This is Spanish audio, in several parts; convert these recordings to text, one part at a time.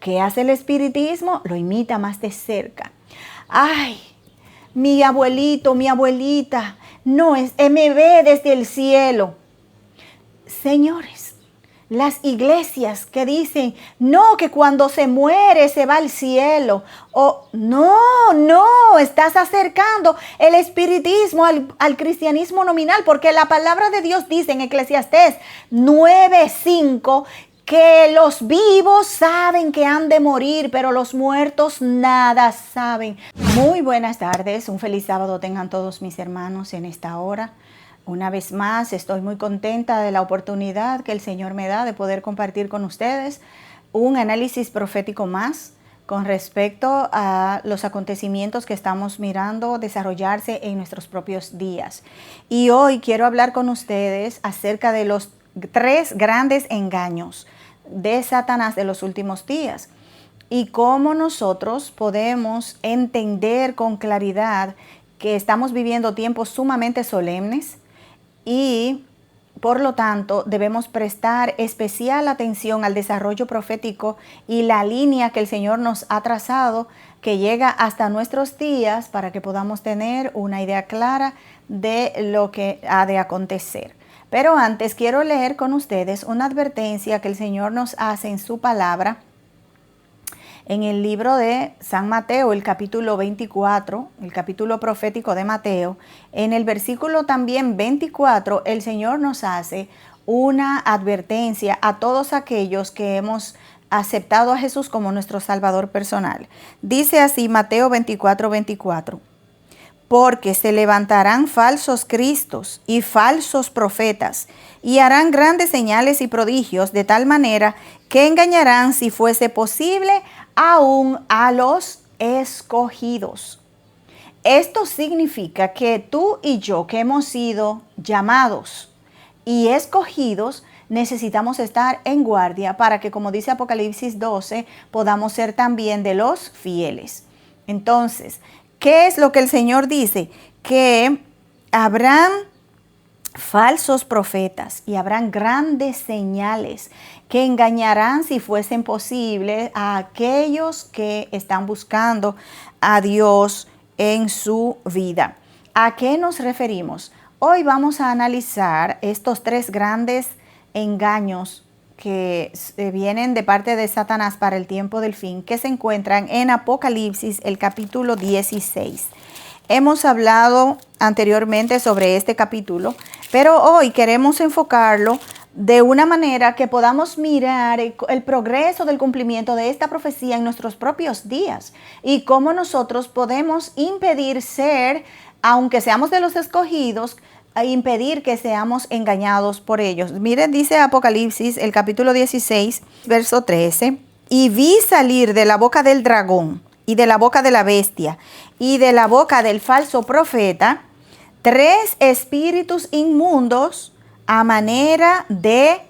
¿Qué hace el espiritismo? Lo imita más de cerca. Ay, mi abuelito, mi abuelita, no, me ve desde el cielo. Señores, las iglesias que dicen, no, que cuando se muere se va al cielo. O no, estás acercando el espiritismo al cristianismo nominal, porque la palabra de Dios dice en Eclesiastés 9:5 que los vivos saben que han de morir, pero los muertos nada saben. Muy buenas tardes, un feliz sábado tengan todos mis hermanos en esta hora. Una vez más, estoy muy contenta de la oportunidad que el Señor me da de poder compartir con ustedes un análisis profético más con respecto a los acontecimientos que estamos mirando desarrollarse en nuestros propios días. Y hoy quiero hablar con ustedes acerca de los 3 grandes engaños de Satanás de los últimos días y cómo nosotros podemos entender con claridad que estamos viviendo tiempos sumamente solemnes y por lo tanto debemos prestar especial atención al desarrollo profético y la línea que el Señor nos ha trazado que llega hasta nuestros días para que podamos tener una idea clara de lo que ha de acontecer. Pero antes quiero leer con ustedes una advertencia que el Señor nos hace en su palabra en el libro de San Mateo, el capítulo 24, el capítulo profético de Mateo. En el versículo también 24, el Señor nos hace una advertencia a todos aquellos que hemos aceptado a Jesús como nuestro Salvador personal. Dice así Mateo 24:24. Porque se levantarán falsos cristos y falsos profetas, y harán grandes señales y prodigios, de tal manera que engañarán, si fuese posible, aún a los escogidos. Esto significa que tú y yo, que hemos sido llamados y escogidos, necesitamos estar en guardia para que, como dice Apocalipsis 12, podamos ser también de los fieles. Entonces, ¿qué es lo que el Señor dice? Que habrán falsos profetas y habrán grandes señales que engañarán, si fuesen posible, a aquellos que están buscando a Dios en su vida. ¿A qué nos referimos? Hoy vamos a analizar estos 3 grandes engaños que vienen de parte de Satanás para el tiempo del fin, que se encuentran en Apocalipsis, el capítulo 16. Hemos hablado anteriormente sobre este capítulo, pero hoy queremos enfocarlo de una manera que podamos mirar el progreso del cumplimiento de esta profecía en nuestros propios días y cómo nosotros podemos impedir ser, aunque seamos de los escogidos, a impedir que seamos engañados por ellos. Miren, dice Apocalipsis, el capítulo 16, verso 13, y vi salir de la boca del dragón y de la boca de la bestia y de la boca del falso profeta 3 espíritus inmundos a manera de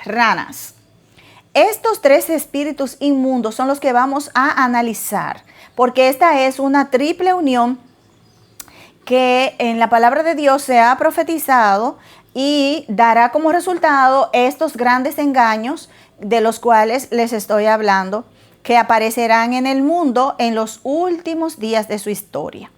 ranas. Estos 3 espíritus inmundos son los que vamos a analizar, porque esta es una triple unión que en la palabra de Dios se ha profetizado y dará como resultado estos grandes engaños de los cuales les estoy hablando, que aparecerán en el mundo en los últimos días de su historia.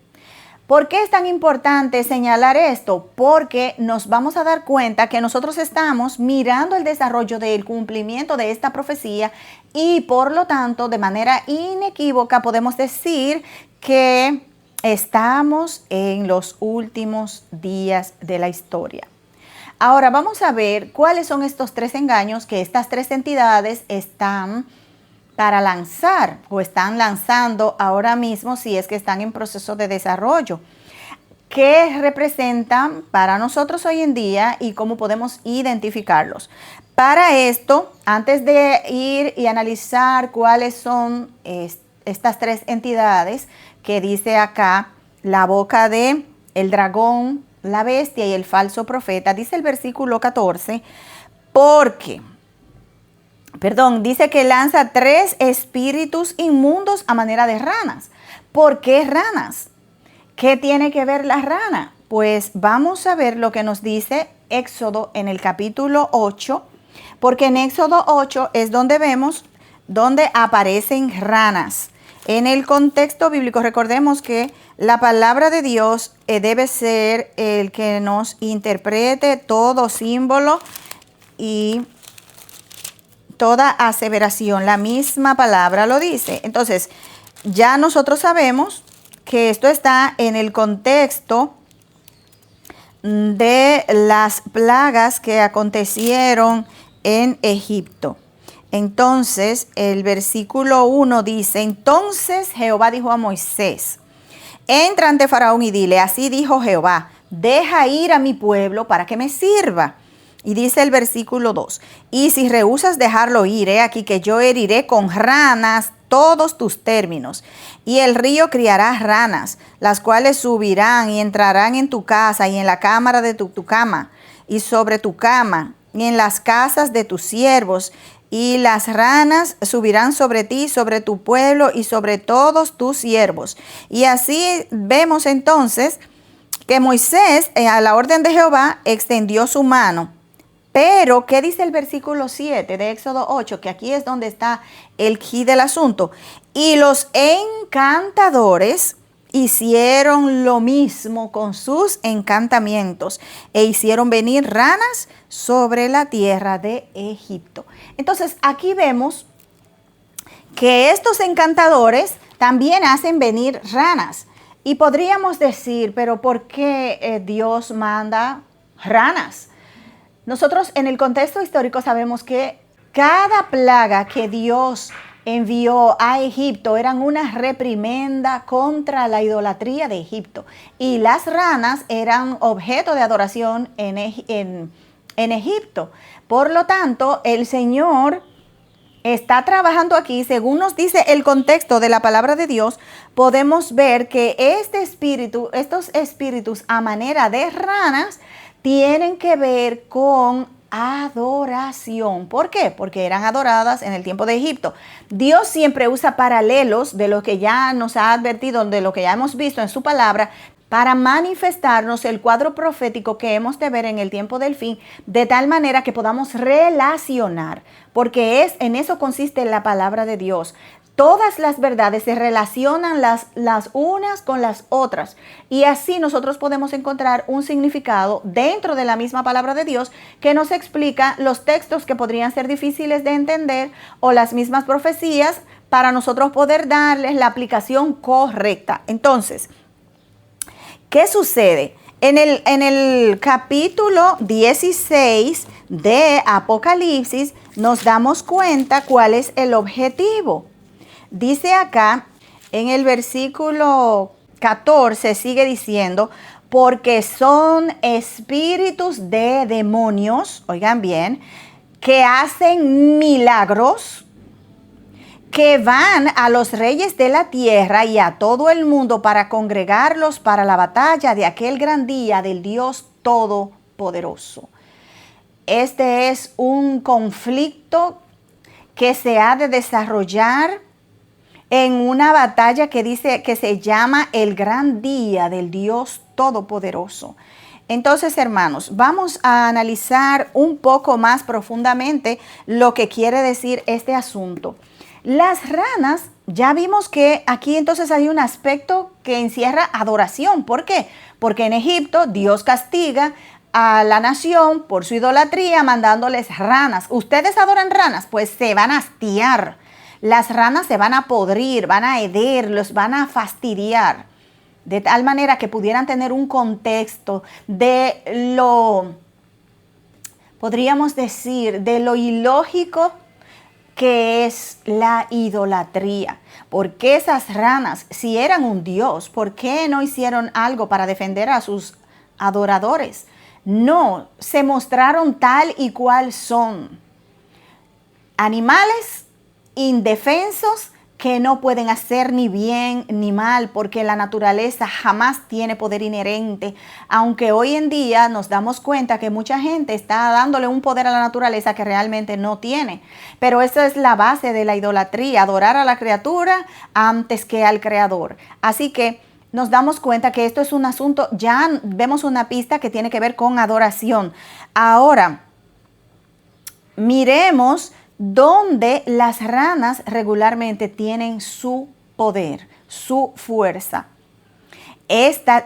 ¿Por qué es tan importante señalar esto? Porque nos vamos a dar cuenta que nosotros estamos mirando el desarrollo del cumplimiento de esta profecía y por lo tanto de manera inequívoca podemos decir que estamos en los últimos días de la historia. Ahora vamos a ver cuáles son estos 3 engaños que estas 3 entidades están para lanzar o están lanzando ahora mismo, si es que están en proceso de desarrollo. ¿Qué representan para nosotros hoy en día y cómo podemos identificarlos? Para esto, antes de ir y analizar cuáles son estas 3 entidades que dice acá, la boca de el dragón, la bestia y el falso profeta, dice el versículo 14, dice que lanza 3 espíritus inmundos a manera de ranas. ¿Por qué ranas? ¿Qué tiene que ver la rana? Pues vamos a ver lo que nos dice Éxodo en el capítulo 8, porque en Éxodo 8 es donde vemos donde aparecen ranas. En el contexto bíblico, recordemos que la palabra de Dios debe ser el que nos interprete todo símbolo y toda aseveración. La misma palabra lo dice. Entonces, ya nosotros sabemos que esto está en el contexto de las plagas que acontecieron en Egipto. Entonces, el versículo 1 dice, entonces Jehová dijo a Moisés, entra ante Faraón y dile, así dijo Jehová, deja ir a mi pueblo para que me sirva. Y dice el versículo 2, y si rehusas dejarlo ir, he aquí que yo heriré con ranas todos tus términos, y el río criará ranas, las cuales subirán y entrarán en tu casa y en la cámara de tu cama, y sobre tu cama, y en las casas de tus siervos, y las ranas subirán sobre ti, sobre tu pueblo y sobre todos tus siervos. Y así vemos entonces que Moisés, a la orden de Jehová, extendió su mano. Pero, ¿qué dice el versículo 7 de Éxodo 8? Que aquí es donde está el quid del asunto. Y los encantadores hicieron lo mismo con sus encantamientos e hicieron venir ranas sobre la tierra de Egipto. Entonces, aquí vemos que estos encantadores también hacen venir ranas. Y podríamos decir, pero ¿por qué Dios manda ranas? Nosotros en el contexto histórico sabemos que cada plaga que Dios envió a Egipto eran una reprimenda contra la idolatría de Egipto. Y las ranas eran objeto de adoración en Egipto. Por lo tanto, el Señor está trabajando aquí, según nos dice el contexto de la palabra de Dios, podemos ver que estos espíritus a manera de ranas tienen que ver con adoración. ¿Por qué? Porque eran adoradas en el tiempo de Egipto. Dios siempre usa paralelos de lo que ya nos ha advertido, de lo que ya hemos visto en su palabra, para manifestarnos el cuadro profético que hemos de ver en el tiempo del fin, de tal manera que podamos relacionar, porque en eso consiste la palabra de Dios. Todas las verdades se relacionan las unas con las otras, y así nosotros podemos encontrar un significado dentro de la misma palabra de Dios que nos explica los textos que podrían ser difíciles de entender o las mismas profecías para nosotros poder darles la aplicación correcta. Entonces, ¿qué sucede? En el capítulo 16 de Apocalipsis nos damos cuenta cuál es el objetivo. Dice acá en el versículo 14, sigue diciendo, porque son espíritus de demonios, oigan bien, que hacen milagros, que van a los reyes de la tierra y a todo el mundo para congregarlos para la batalla de aquel gran día del Dios Todopoderoso. Este es un conflicto que se ha de desarrollar en una batalla que dice que se llama el gran día del Dios Todopoderoso. Entonces, hermanos, vamos a analizar un poco más profundamente lo que quiere decir este asunto. Las ranas, ya vimos que aquí entonces hay un aspecto que encierra adoración. ¿Por qué? Porque en Egipto Dios castiga a la nación por su idolatría mandándoles ranas. ¿Ustedes adoran ranas? Pues se van a hastiar. Las ranas se van a podrir, van a heder, los van a fastidiar. De tal manera que pudieran tener un contexto de podríamos decir, de lo ilógico que es la idolatría. ¿Por qué esas ranas, si eran un dios, por qué no hicieron algo para defender a sus adoradores? No, se mostraron tal y cual son. Animales indefensos que no pueden hacer ni bien ni mal, porque la naturaleza jamás tiene poder inherente, aunque hoy en día nos damos cuenta que mucha gente está dándole un poder a la naturaleza que realmente no tiene. Pero esa es la base de la idolatría, adorar a la criatura antes que al creador. Así que nos damos cuenta que esto es un asunto, ya vemos una pista que tiene que ver con adoración. Ahora, miremos donde las ranas regularmente tienen su poder, su fuerza.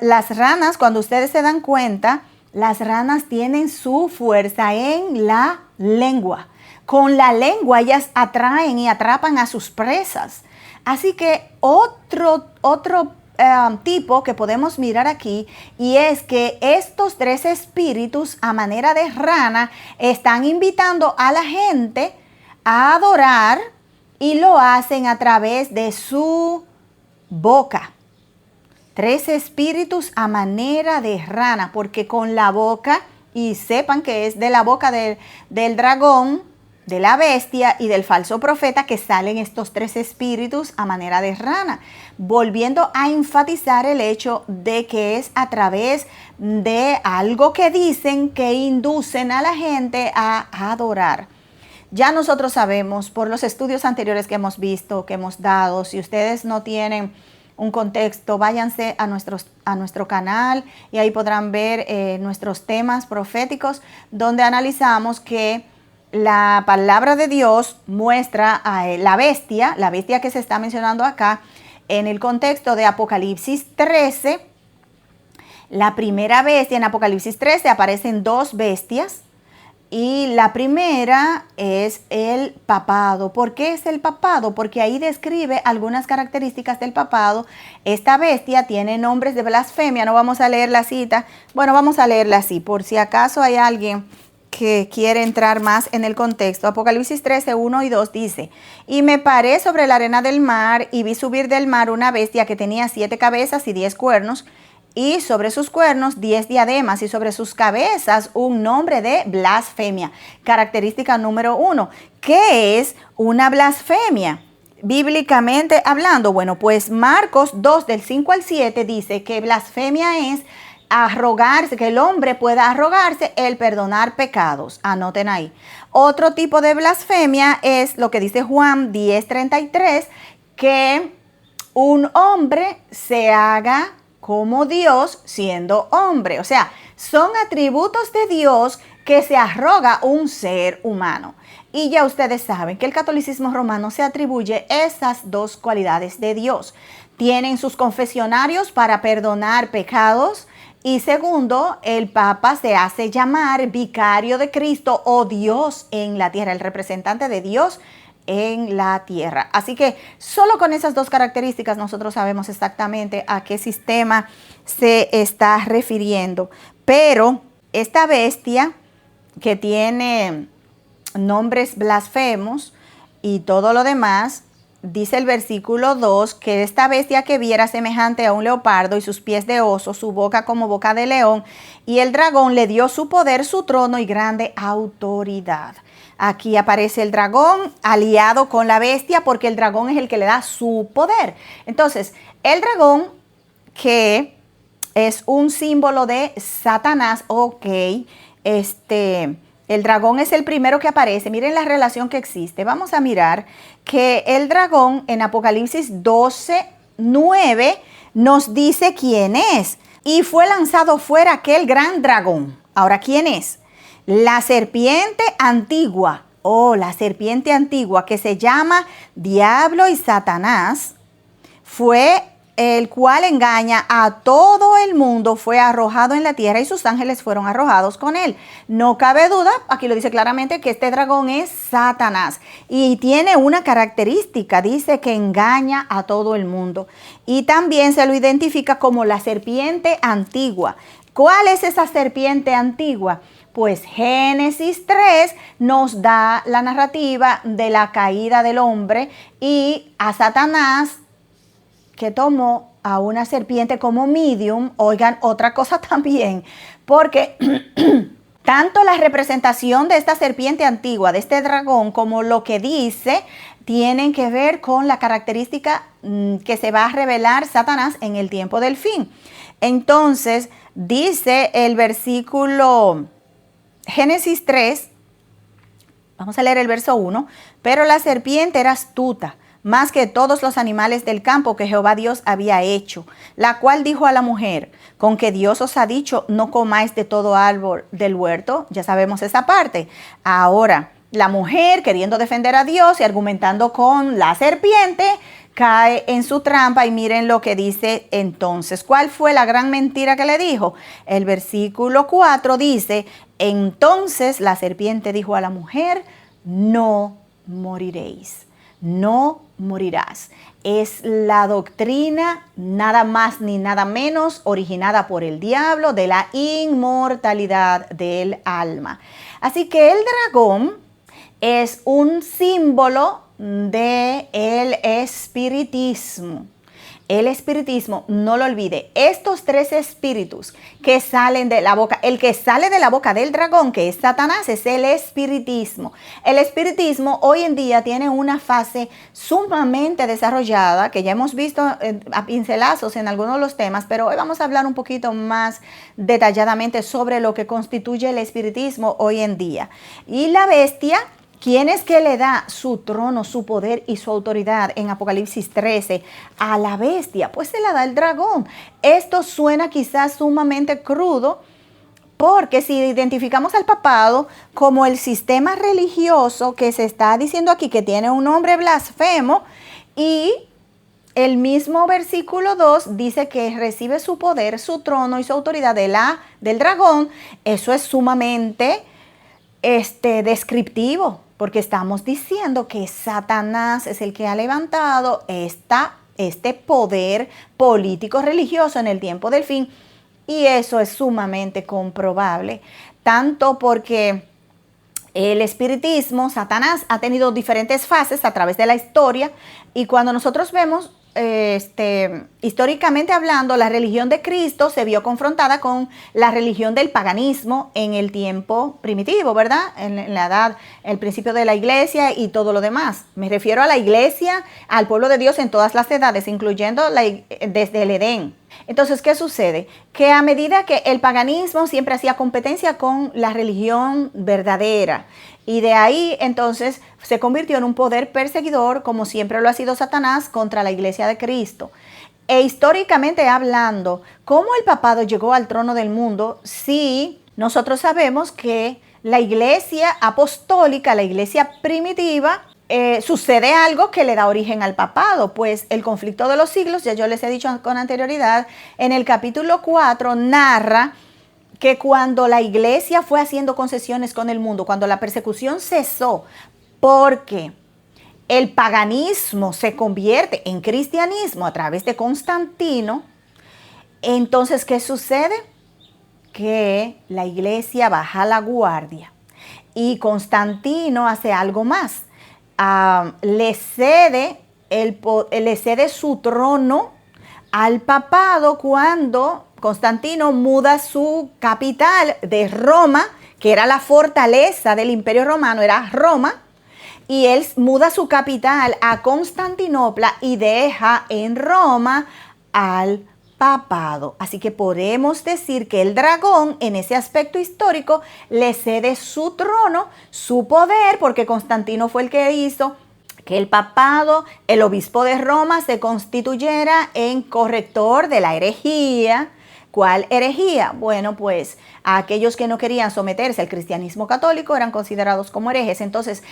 Las ranas, cuando ustedes se dan cuenta, las ranas tienen su fuerza en la lengua. Con la lengua ellas atraen y atrapan a sus presas. Así que otro tipo que podemos mirar aquí, y es que estos 3 espíritus a manera de rana están invitando a la gente a adorar, y lo hacen a través de su boca. 3 espíritus a manera de rana, porque con la boca, y sepan que es de la boca del dragón, de la bestia y del falso profeta, que salen estos 3 espíritus a manera de rana, volviendo a enfatizar el hecho de que es a través de algo que dicen que inducen a la gente a adorar. Ya nosotros sabemos por los estudios anteriores que hemos visto, que hemos dado. Si ustedes no tienen un contexto, váyanse a nuestro canal y ahí podrán ver nuestros temas proféticos, donde analizamos que la palabra de Dios muestra a la bestia que se está mencionando acá en el contexto de Apocalipsis 13. La primera bestia, en Apocalipsis 13 aparecen 2 bestias, y la primera es el papado. ¿Por qué es el papado? Porque ahí describe algunas características del papado. Esta bestia tiene nombres de blasfemia. No vamos a leer la cita. Bueno, vamos a leerla así, por si acaso hay alguien que quiere entrar más en el contexto. Apocalipsis 13, 1 y 2 dice: y me paré sobre la arena del mar, y vi subir del mar una bestia que tenía 7 cabezas y 10 cuernos, y sobre sus cuernos 10 diademas, y sobre sus cabezas un nombre de blasfemia. Característica número 1. ¿Qué es una blasfemia? Bíblicamente hablando, bueno, pues Marcos 2 del 5 al 7 dice que blasfemia es arrogarse, que el hombre pueda arrogarse el perdonar pecados. Anoten ahí. Otro tipo de blasfemia es lo que dice Juan 10:33, que un hombre se haga como Dios siendo hombre. O sea, son atributos de Dios que se arroga un ser humano. Y ya ustedes saben que el catolicismo romano se atribuye esas 2 cualidades de Dios. Tienen sus confesionarios para perdonar pecados. Y segundo, el Papa se hace llamar vicario de Cristo o Dios en la tierra, el representante de Dios en la tierra. Así que solo con esas 2 características nosotros sabemos exactamente a qué sistema se está refiriendo. Pero esta bestia que tiene nombres blasfemos y todo lo demás, dice el versículo 2, que esta bestia que viera semejante a un leopardo, y sus pies de oso, su boca como boca de león, y el dragón le dio su poder, su trono y grande autoridad. Aquí aparece el dragón aliado con la bestia, porque el dragón es el que le da su poder. Entonces, el dragón, que es un símbolo de Satanás, el dragón es el primero que aparece. Miren la relación que existe. Vamos a mirar que el dragón en Apocalipsis 12:9 nos dice quién es. Y fue lanzado fuera aquel gran dragón. Ahora, ¿quién es? La serpiente antigua, la serpiente antigua, que se llama Diablo y Satanás, fue el cual engaña a todo el mundo, fue arrojado en la tierra, y sus ángeles fueron arrojados con él. No cabe duda, aquí lo dice claramente, que este dragón es Satanás, y tiene una característica, dice que engaña a todo el mundo, y también se lo identifica como la serpiente antigua. ¿Cuál es esa serpiente antigua? Pues Génesis 3 nos da la narrativa de la caída del hombre, y a Satanás, que tomó a una serpiente como medium. Oigan, otra cosa también, porque tanto la representación de esta serpiente antigua, de este dragón, como lo que dice, tienen que ver con la característica que se va a revelar Satanás en el tiempo del fin. Entonces, dice el versículo Génesis 3, vamos a leer el verso 1, pero la serpiente era astuta, más que todos los animales del campo que Jehová Dios había hecho, la cual dijo a la mujer: con que Dios os ha dicho, no comáis de todo árbol del huerto. Ya sabemos esa parte. Ahora, la mujer, queriendo defender a Dios y argumentando con la serpiente, cae en su trampa. Y miren lo que dice entonces. ¿Cuál fue la gran mentira que le dijo? El versículo 4 dice, entonces la serpiente dijo a la mujer, no moriréis, no morirás. Es la doctrina nada más ni nada menos originada por el diablo de la inmortalidad del alma. Así que el dragón es un símbolo del espiritismo. El espiritismo, no lo olvide, estos tres espíritus que salen de la boca, el que sale de la boca del dragón, que es Satanás, es el espiritismo. El espiritismo hoy en día tiene una fase sumamente desarrollada, que ya hemos visto a pincelazos en algunos de los temas, pero hoy vamos a hablar un poquito más detalladamente sobre lo que constituye el espiritismo hoy en día. Y la bestia, ¿quién es que le da su trono, su poder y su autoridad en Apocalipsis 13 a la bestia? Pues se la da el dragón. Esto suena quizás sumamente crudo, porque si identificamos al papado como el sistema religioso que se está diciendo aquí, que tiene un nombre blasfemo, y el mismo versículo 2 dice que recibe su poder, su trono y su autoridad del dragón, eso es sumamente descriptivo, porque estamos diciendo que Satanás es el que ha levantado este poder político religioso en el tiempo del fin, y eso es sumamente comprobable, tanto porque el espiritismo, Satanás, ha tenido diferentes fases a través de la historia, y cuando nosotros vemos históricamente hablando, la religión de Cristo se vio confrontada con la religión del paganismo en el tiempo primitivo, ¿verdad? En la edad, el principio de la iglesia y todo lo demás. Me refiero a la iglesia, al pueblo de Dios en todas las edades, incluyendo desde el Edén. Entonces, ¿qué sucede? Que a medida que el paganismo siempre hacía competencia con la religión verdadera, y de ahí entonces se convirtió en un poder perseguidor, como siempre lo ha sido Satanás, contra la iglesia de Cristo. E históricamente hablando, ¿cómo el papado llegó al trono del mundo? Si nosotros sabemos que la iglesia apostólica, la iglesia primitiva, sucede algo que le da origen al papado, pues el conflicto de los siglos, ya yo les he dicho con anterioridad, en el capítulo 4 narra que cuando la iglesia fue haciendo concesiones con el mundo, cuando la persecución cesó, porque el paganismo se convierte en cristianismo a través de Constantino, entonces, ¿qué sucede? Que la iglesia baja la guardia y Constantino hace algo más. Le cede su trono al papado cuando Constantino muda su capital de Roma, que era la fortaleza del Imperio Romano, era Roma, y él muda su capital a Constantinopla y deja en Roma al papado. Así que podemos decir que el dragón, en ese aspecto histórico, le cede su trono, su poder, porque Constantino fue el que hizo que el papado, el obispo de Roma, se constituyera en corrector de la herejía. ¿Cuál herejía? Bueno, pues aquellos que no querían someterse al cristianismo católico eran considerados como herejes. Entonces,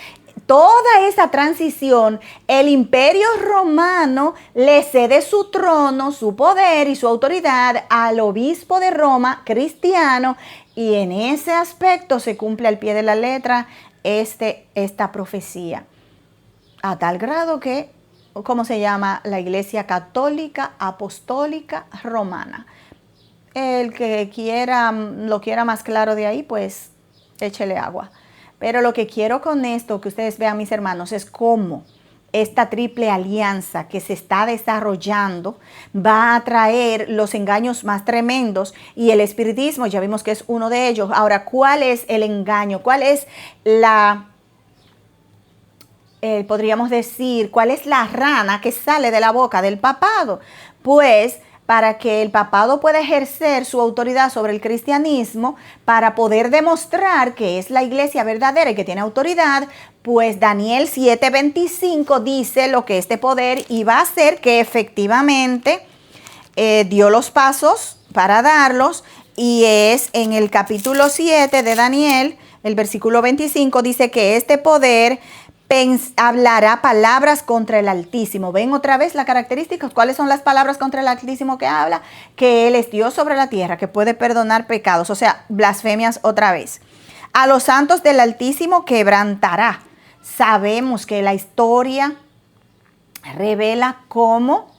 toda esa transición, el Imperio Romano le cede su trono, su poder y su autoridad al obispo de Roma cristiano, y en ese aspecto se cumple al pie de la letra esta profecía. A tal grado que, ¿cómo se llama? La Iglesia Católica Apostólica Romana. El que lo quiera más claro de ahí, pues échele agua. Pero lo que quiero con esto, que ustedes vean, mis hermanos, es cómo esta triple alianza que se está desarrollando va a traer los engaños más tremendos, y el espiritismo ya vimos que es uno de ellos. Ahora, ¿cuál es el engaño? ¿Cuál es podríamos decir, cuál es la rana que sale de la boca del papado? Pues para que el papado pueda ejercer su autoridad sobre el cristianismo, para poder demostrar que es la iglesia verdadera y que tiene autoridad, pues Daniel 7:25 dice lo que este poder iba a hacer, que efectivamente dio los pasos para darlos, y es en el capítulo 7 de Daniel, el versículo 25 dice que este poder hablará palabras contra el Altísimo. ¿Ven otra vez la característica? ¿Cuáles son las palabras contra el Altísimo que habla? Que Él es Dios sobre la tierra, que puede perdonar pecados, o sea, blasfemias otra vez. A los santos del Altísimo quebrantará. Sabemos que la historia revela cómo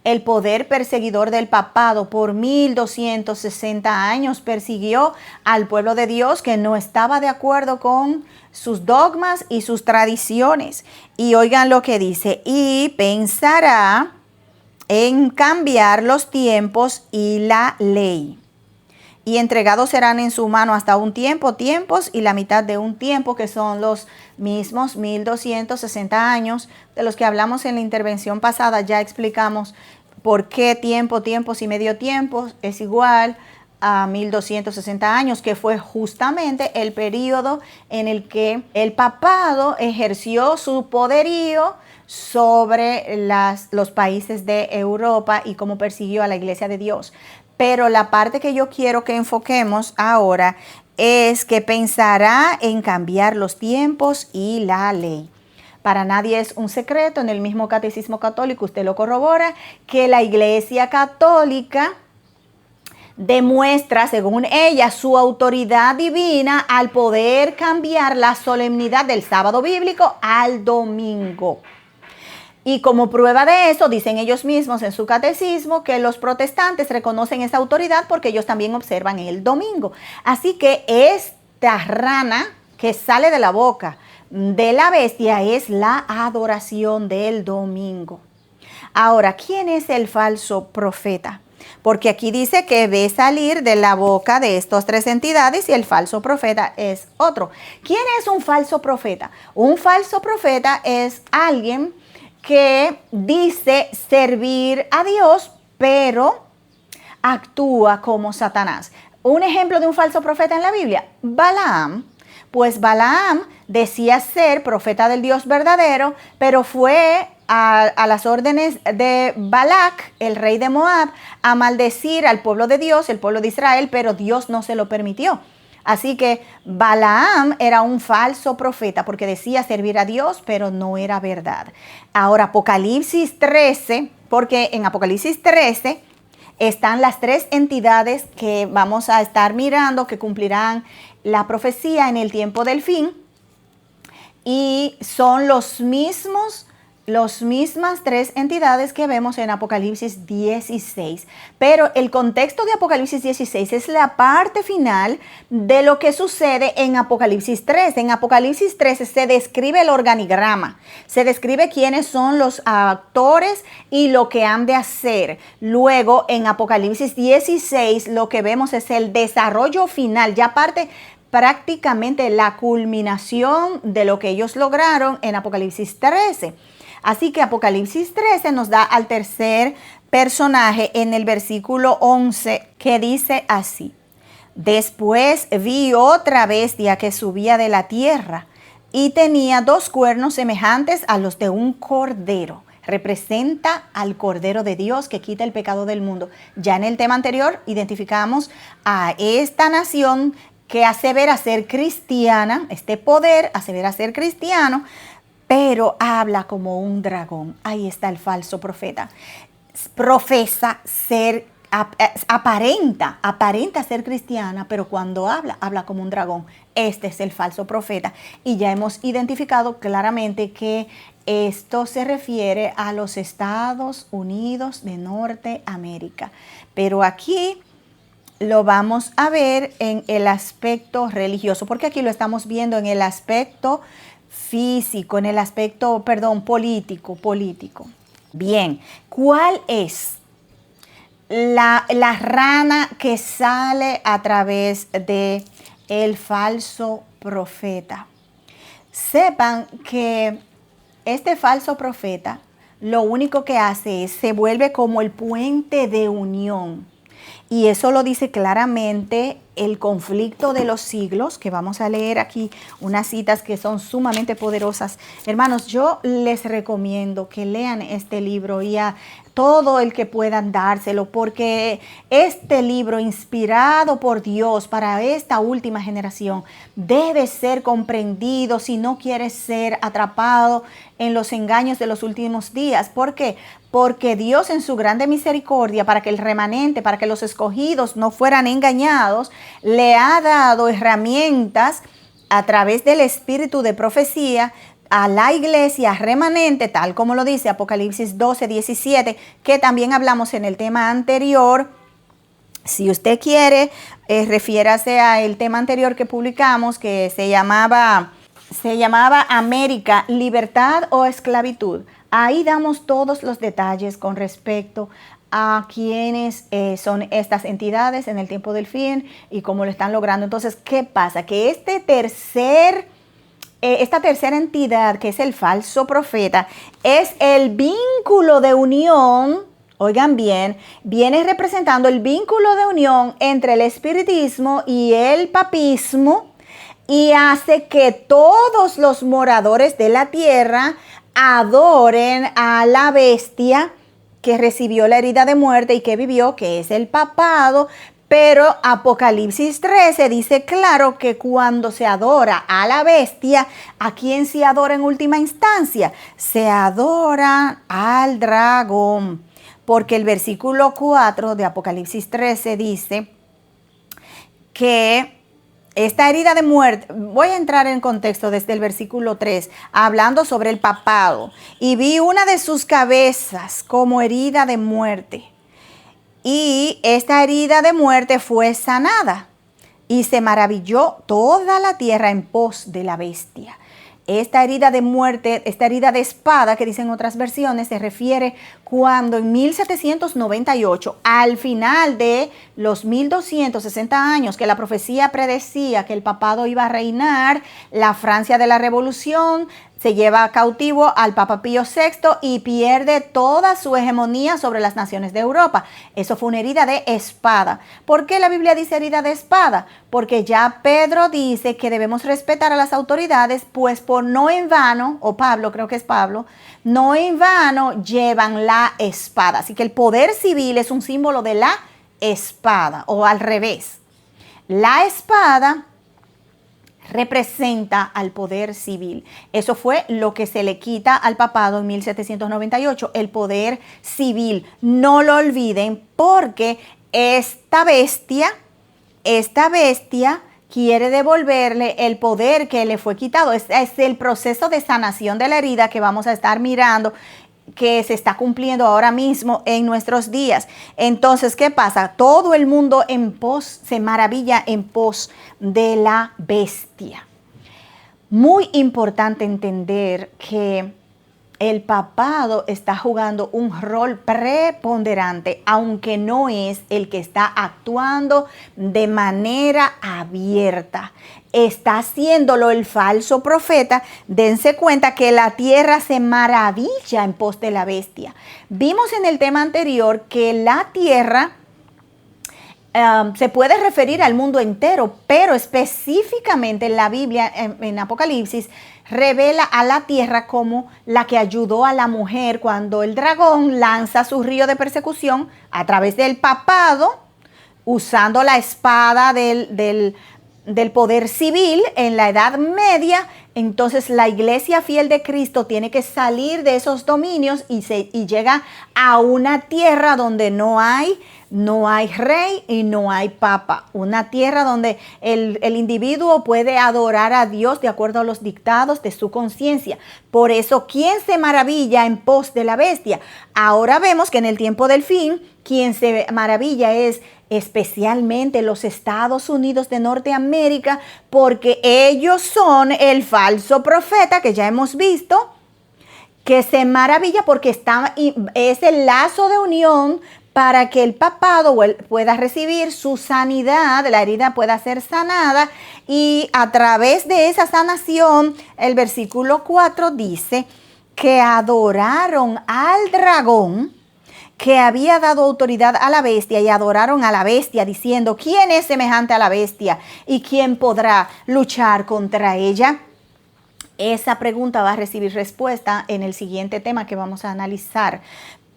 el poder perseguidor del papado por 1260 años persiguió al pueblo de Dios que no estaba de acuerdo con sus dogmas y sus tradiciones. Y oigan lo que dice: y pensará en cambiar los tiempos y la ley. Y entregados serán en su mano hasta un tiempo, tiempos y la mitad de un tiempo, que son los mismos 1260 años de los que hablamos en la intervención pasada. Ya explicamos por qué tiempo, tiempos y medio tiempo es igual a 1260 años, que fue justamente el periodo en el que el papado ejerció su poderío sobre los países de Europa y cómo persiguió a la iglesia de Dios. Pero la parte que yo quiero que enfoquemos ahora es que pensará en cambiar los tiempos y la ley. Para nadie es un secreto, en el mismo catecismo católico usted lo corrobora, que la Iglesia Católica demuestra, según ella, su autoridad divina al poder cambiar la solemnidad del sábado bíblico al domingo. Y como prueba de eso, dicen ellos mismos en su catecismo que los protestantes reconocen esa autoridad porque ellos también observan el domingo. Así que esta rana que sale de la boca de la bestia es la adoración del domingo. Ahora, ¿quién es el falso profeta? Porque aquí dice que ve salir de la boca de estas tres entidades y el falso profeta es otro. ¿Quién es un falso profeta? Un falso profeta es alguien que dice servir a Dios, pero actúa como Satanás. Un ejemplo de un falso profeta en la Biblia, Balaam. Pues Balaam decía ser profeta del Dios verdadero, pero fue a las órdenes de Balac, el rey de Moab, a maldecir al pueblo de Dios, el pueblo de Israel, pero Dios no se lo permitió. Así que Balaam era un falso profeta porque decía servir a Dios, pero no era verdad. Ahora, Apocalipsis 13, porque en Apocalipsis 13 están las tres entidades que vamos a estar mirando, que cumplirán la profecía en el tiempo del fin, y son las mismas tres entidades que vemos en Apocalipsis 16. Pero el contexto de Apocalipsis 16 es la parte final de lo que sucede en Apocalipsis 13. En Apocalipsis 13 se describe el organigrama, se describe quiénes son los actores y lo que han de hacer. Luego, en Apocalipsis 16, lo que vemos es el desarrollo final, ya parte prácticamente la culminación de lo que ellos lograron en Apocalipsis 13. Así que Apocalipsis 13 nos da al tercer personaje en el versículo 11, que dice así: después vi otra bestia que subía de la tierra y tenía 2 cuernos semejantes a los de un cordero. Representa al Cordero de Dios que quita el pecado del mundo. Ya en el tema anterior identificamos a esta nación que asevera ser cristiana, este poder asevera ser cristiano, pero habla como un dragón. Ahí está el falso profeta. Profesa ser, aparenta ser cristiana, pero cuando habla como un dragón. Este es el falso profeta. Y ya hemos identificado claramente que esto se refiere a los Estados Unidos de Norteamérica. Pero aquí lo vamos a ver en el aspecto religioso, porque aquí lo estamos viendo en el aspecto físico, en el aspecto, político. Bien, ¿cuál es la rana que sale a través de el falso profeta? Sepan que este falso profeta lo único que hace es se vuelve como el puente de unión. Y eso lo dice claramente el conflicto de los siglos, que vamos a leer aquí unas citas que son sumamente poderosas. Hermanos, yo les recomiendo que lean este libro y a todo el que puedan dárselo, porque este libro inspirado por Dios para esta última generación debe ser comprendido si no quieres ser atrapado en los engaños de los últimos días. ¿Por qué? Porque Dios en su grande misericordia, para que el remanente, para que los escogidos no fueran engañados, le ha dado herramientas a través del espíritu de profecía a la iglesia remanente, tal como lo dice Apocalipsis 12, 17, que también hablamos en el tema anterior. Si usted quiere, refiérase al tema anterior que publicamos, que se llamaba América, libertad o esclavitud. Ahí damos todos los detalles con respecto a quiénes son estas entidades en el tiempo del fin y cómo lo están logrando. Entonces, ¿qué pasa? Que esta tercera entidad, que es el falso profeta, es el vínculo de unión. Oigan bien, viene representando el vínculo de unión entre el espiritismo y el papismo, y hace que todos los moradores de la tierra adoren a la bestia que recibió la herida de muerte y que vivió, que es el papado. Pero Apocalipsis 13 dice claro que cuando se adora a la bestia, ¿a quién se adora en última instancia? Se adora al dragón. Porque el versículo 4 de Apocalipsis 13 dice que esta herida de muerte, voy a entrar en contexto desde el versículo 3, hablando sobre el papado. Y vi una de sus cabezas como herida de muerte. Y esta herida de muerte fue sanada. Y se maravilló toda la tierra en pos de la bestia. Esta herida de muerte, esta herida de espada que dicen otras versiones, se refiere cuando en 1798, al final de los 1260 años que la profecía predecía que el papado iba a reinar, la Francia de la Revolución se lleva cautivo al Papa Pío VI y pierde toda su hegemonía sobre las naciones de Europa. Eso fue una herida de espada. ¿Por qué la Biblia dice herida de espada? Porque ya Pedro dice que debemos respetar a las autoridades, pues por no en vano, o Pablo, creo que es Pablo, no en vano llevan la espada. Así que el poder civil es un símbolo de la espada, o al revés. La espada representa al poder civil. Eso fue lo que se le quita al papado en 1798, el poder civil. No lo olviden, porque esta bestia quiere devolverle el poder que le fue quitado. Es el proceso de sanación de la herida que vamos a estar mirando, que se está cumpliendo ahora mismo en nuestros días. Entonces, ¿qué pasa? Todo el mundo se maravilla en pos de la bestia. Muy importante entender que el papado está jugando un rol preponderante, aunque no es el que está actuando de manera abierta. Está haciéndolo el falso profeta. Dense cuenta que la tierra se maravilla en pos de la bestia. Vimos en el tema anterior que la tierra se puede referir al mundo entero, pero específicamente en la Biblia, en Apocalipsis, revela a la tierra como la que ayudó a la mujer cuando el dragón lanza su río de persecución a través del papado, usando la espada del poder civil en la Edad Media. Entonces la iglesia fiel de Cristo tiene que salir de esos dominios y llega a una tierra donde no hay rey y no hay papa. Una tierra donde el individuo puede adorar a Dios de acuerdo a los dictados de su conciencia. Por eso, ¿quién se maravilla en pos de la bestia? Ahora vemos que en el tiempo del fin, quien se maravilla es especialmente los Estados Unidos de Norteamérica, porque ellos son el falso profeta que ya hemos visto, que se maravilla porque es el lazo de unión para que el papado pueda recibir su sanidad, la herida pueda ser sanada, y a través de esa sanación, el versículo 4 dice que adoraron al dragón, que había dado autoridad a la bestia y adoraron a la bestia diciendo, ¿quién es semejante a la bestia y quién podrá luchar contra ella? Esa pregunta va a recibir respuesta en el siguiente tema que vamos a analizar.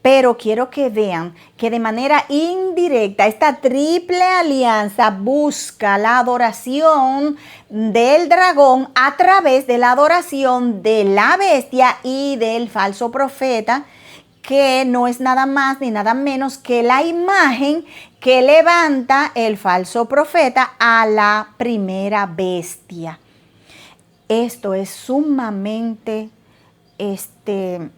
Pero quiero que vean que de manera indirecta esta triple alianza busca la adoración del dragón a través de la adoración de la bestia y del falso profeta, que no es nada más ni nada menos que la imagen que levanta el falso profeta a la primera bestia. Esto es sumamente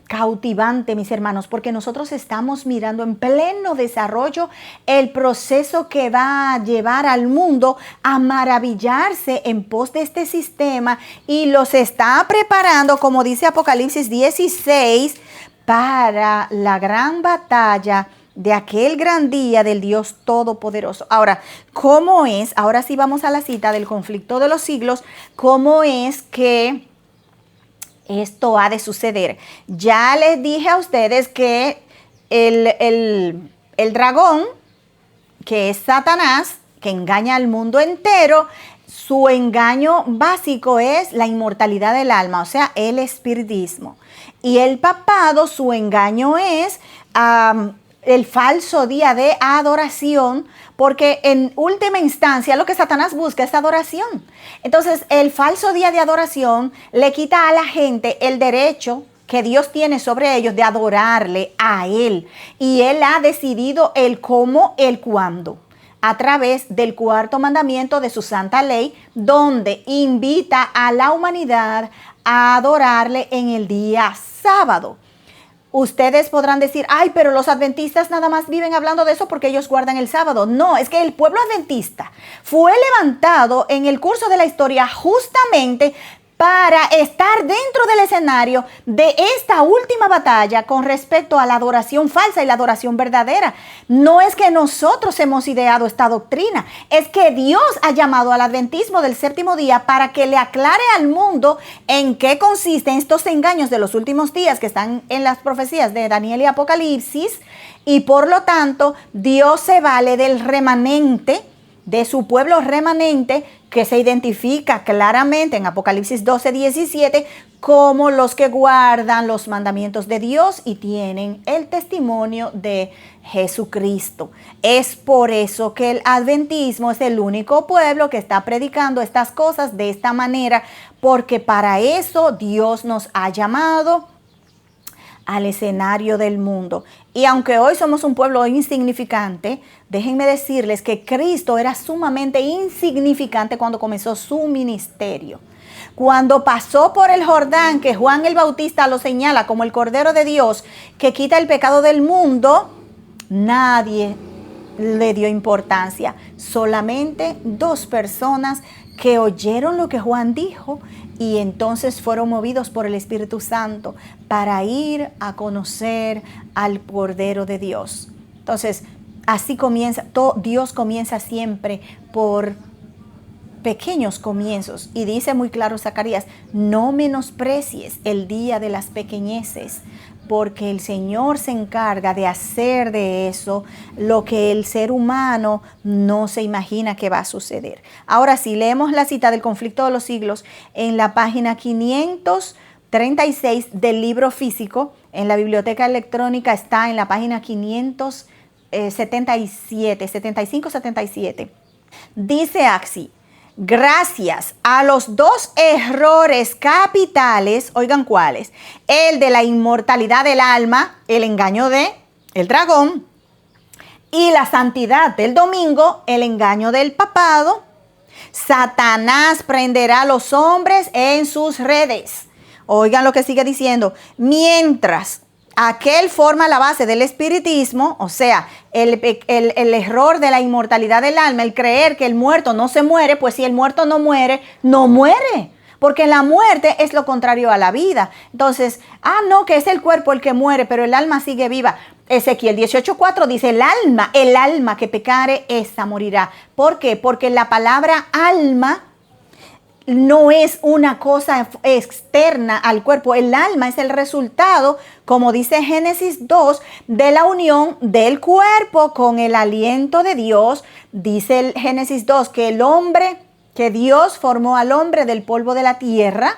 cautivante, mis hermanos, porque nosotros estamos mirando en pleno desarrollo el proceso que va a llevar al mundo a maravillarse en pos de este sistema y los está preparando, como dice Apocalipsis 16, para la gran batalla de aquel gran día del Dios Todopoderoso. Ahora, ¿cómo es? Ahora sí vamos a la cita del conflicto de los siglos. ¿Cómo es que esto ha de suceder? Ya les dije a ustedes que el dragón, que es Satanás, que engaña al mundo entero, su engaño básico es la inmortalidad del alma, o sea, el espiritismo. Y el papado, su engaño es el falso día de adoración, porque en última instancia lo que Satanás busca es adoración. Entonces, el falso día de adoración le quita a la gente el derecho que Dios tiene sobre ellos de adorarle a Él. Y Él ha decidido el cómo, el cuándo, a través del cuarto mandamiento de su santa ley, donde invita a la humanidad a adorarle en el día sábado. Ustedes podrán decir, ay, pero los adventistas nada más viven hablando de eso porque ellos guardan el sábado. No, es que el pueblo adventista fue levantado en el curso de la historia justamente para estar dentro del escenario de esta última batalla con respecto a la adoración falsa y la adoración verdadera. No es que nosotros hemos ideado esta doctrina, es que Dios ha llamado al adventismo del séptimo día para que le aclare al mundo en qué consisten estos engaños de los últimos días que están en las profecías de Daniel y Apocalipsis, y por lo tanto Dios se vale del remanente, de su pueblo remanente, que se identifica claramente en Apocalipsis 12:17 como los que guardan los mandamientos de Dios y tienen el testimonio de Jesucristo. Es por eso que el adventismo es el único pueblo que está predicando estas cosas de esta manera, porque para eso Dios nos ha llamado al escenario del mundo. Y aunque hoy somos un pueblo insignificante, déjenme decirles que Cristo era sumamente insignificante cuando comenzó su ministerio. Cuando pasó por el Jordán, que Juan el Bautista lo señala como el Cordero de Dios que quita el pecado del mundo, nadie le dio importancia. Solamente 2 personas que oyeron lo que Juan dijo y entonces fueron movidos por el Espíritu Santo para ir a conocer al Cordero de Dios. Entonces, así comienza, Dios comienza siempre por pequeños comienzos. Y dice muy claro Zacarías, no menosprecies el día de las pequeñeces, porque el Señor se encarga de hacer de eso lo que el ser humano no se imagina que va a suceder. Ahora sí, leemos la cita del conflicto de los siglos en la página 536 del libro físico. En la biblioteca electrónica está en la página 577. Dice así: gracias a los 2 errores capitales, oigan cuáles, el de la inmortalidad del alma, el engaño de el dragón, y la santidad del domingo, el engaño del papado, Satanás prenderá a los hombres en sus redes. Oigan lo que sigue diciendo, mientras aquel forma la base del espiritismo, o sea, el error de la inmortalidad del alma, el creer que el muerto no se muere, pues si el muerto no muere, no muere. Porque la muerte es lo contrario a la vida. Entonces, no, que es el cuerpo el que muere, pero el alma sigue viva. Ezequiel 18:4 dice, el alma que pecare, esa morirá. ¿Por qué? Porque la palabra alma no es una cosa externa al cuerpo. El alma es el resultado, como dice Génesis 2, de la unión del cuerpo con el aliento de Dios. Dice el Génesis 2 que Dios formó al hombre del polvo de la tierra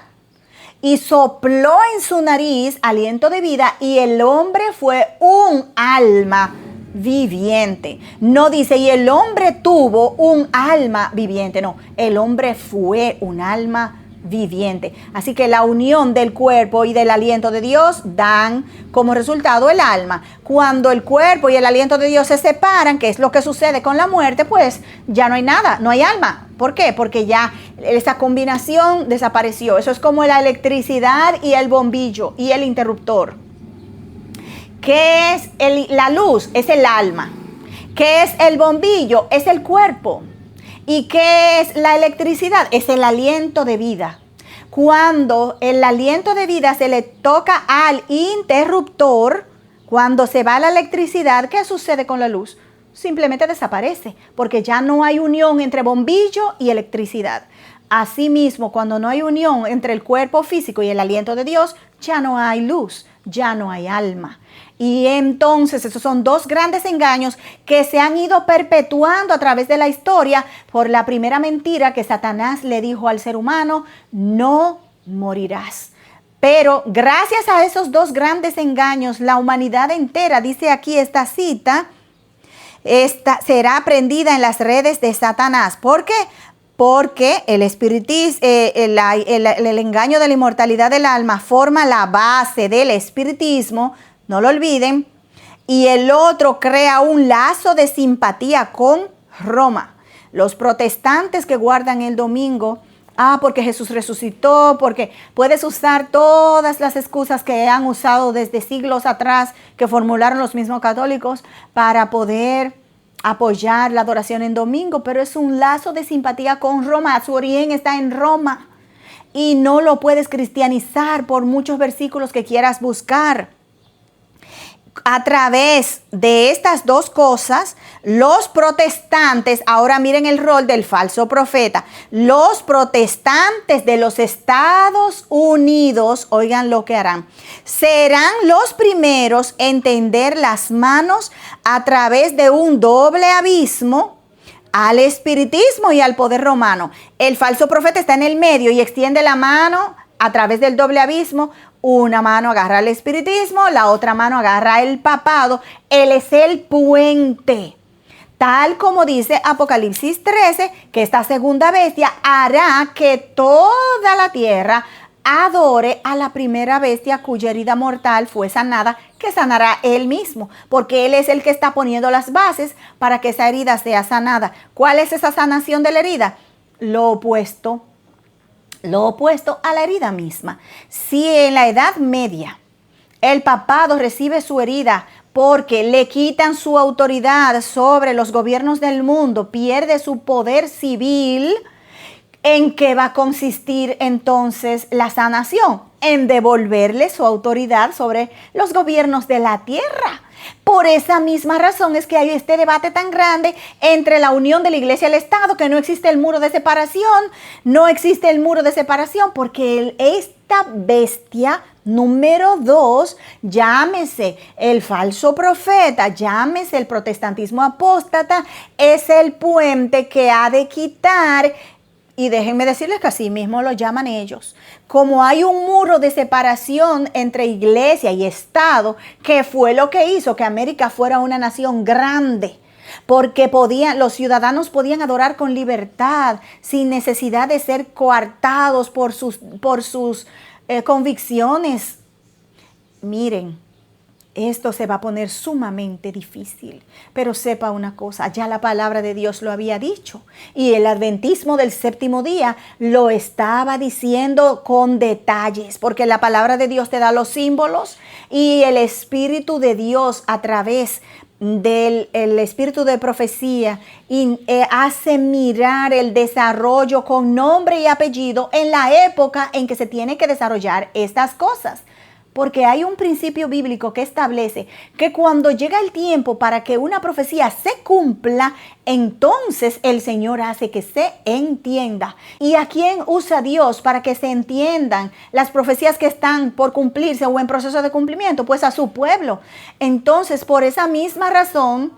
y sopló en su nariz aliento de vida, y el hombre fue un alma viviente. No dice, y el hombre tuvo un alma viviente. No, el hombre fue un alma viviente. Así que la unión del cuerpo y del aliento de Dios dan como resultado el alma. Cuando el cuerpo y el aliento de Dios se separan, que es lo que sucede con la muerte, pues ya no hay nada, no hay alma. ¿Por qué? Porque ya esa combinación desapareció. Eso es como la electricidad y el bombillo y el interruptor. ¿Qué es la luz? Es el alma. ¿Qué es el bombillo? Es el cuerpo. ¿Y qué es la electricidad? Es el aliento de vida. Cuando el aliento de vida se le toca al interruptor, cuando se va la electricidad, ¿qué sucede con la luz? Simplemente desaparece, porque ya no hay unión entre bombillo y electricidad. Asimismo, cuando no hay unión entre el cuerpo físico y el aliento de Dios, ya no hay luz, ya no hay alma. Y entonces esos son dos grandes engaños que se han ido perpetuando a través de la historia por la primera mentira que Satanás le dijo al ser humano: no morirás. Pero gracias a esos dos grandes engaños, la humanidad entera, dice aquí esta cita, será prendida en las redes de Satanás. ¿Por qué? Porque el engaño de la inmortalidad del alma forma la base del espiritismo, no lo olviden, y el otro crea un lazo de simpatía con Roma. Los protestantes que guardan el domingo, porque Jesús resucitó, porque puedes usar todas las excusas que han usado desde siglos atrás, que formularon los mismos católicos para poder apoyar la adoración en domingo, pero es un lazo de simpatía con Roma. Su origen está en Roma y no lo puedes cristianizar por muchos versículos que quieras buscar. A través de estas dos cosas, los protestantes, ahora miren el rol del falso profeta, los protestantes de los Estados Unidos, oigan lo que harán, serán los primeros en tender las manos a través de un doble abismo al espiritismo y al poder romano. El falso profeta está en el medio y extiende la mano a través del doble abismo. Una mano agarra el espiritismo, la otra mano agarra el papado. Él es el puente. Tal como dice Apocalipsis 13, que esta segunda bestia hará que toda la tierra adore a la primera bestia cuya herida mortal fue sanada, que sanará él mismo, porque él es el que está poniendo las bases para que esa herida sea sanada. ¿Cuál es esa sanación de la herida? Lo opuesto a la herida misma. Si en la Edad Media el papado recibe su herida porque le quitan su autoridad sobre los gobiernos del mundo, pierde su poder civil, ¿en qué va a consistir entonces la sanación? En devolverle su autoridad sobre los gobiernos de la tierra. Por esa misma razón es que hay este debate tan grande entre la unión de la iglesia y el Estado, que no existe el muro de separación, porque esta bestia número 2, llámese el falso profeta, llámese el protestantismo apóstata, es el puente que ha de quitar. Y déjenme decirles que así mismo lo llaman ellos. Como hay un muro de separación entre iglesia y Estado, que fue lo que hizo que América fuera una nación grande, porque los ciudadanos podían adorar con libertad, sin necesidad de ser coartados por sus convicciones. Miren, esto se va a poner sumamente difícil, pero sepa una cosa, ya la palabra de Dios lo había dicho y el adventismo del séptimo día lo estaba diciendo con detalles, porque la palabra de Dios te da los símbolos y el Espíritu de Dios a través del espíritu de profecía hace mirar el desarrollo con nombre y apellido en la época en que se tiene que desarrollar estas cosas. porque hay un principio bíblico que establece que cuando llega el tiempo para que una profecía se cumpla, entonces el Señor hace que se entienda. ¿Y a quién usa Dios para que se entiendan las profecías que están por cumplirse o en proceso de cumplimiento? Pues a su pueblo. Entonces, por esa misma razón,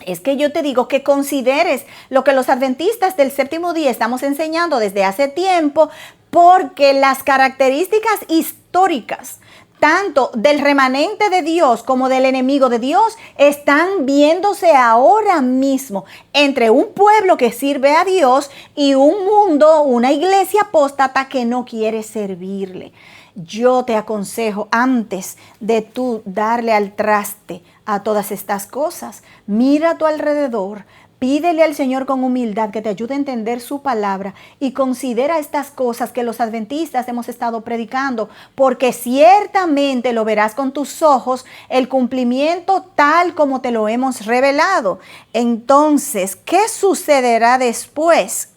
es que yo te digo que consideres lo que los adventistas del séptimo día estamos enseñando desde hace tiempo, porque las características históricas tanto del remanente de Dios como del enemigo de Dios están viéndose ahora mismo entre un pueblo que sirve a Dios y un mundo, una iglesia apóstata que no quiere servirle. Yo te aconsejo, antes de tú darle al traste a todas estas cosas, mira a tu alrededor, pídele al Señor con humildad que te ayude a entender su palabra y considera estas cosas que los adventistas hemos estado predicando, porque ciertamente lo verás con tus ojos, el cumplimiento tal como te lo hemos revelado. Entonces, ¿qué sucederá después?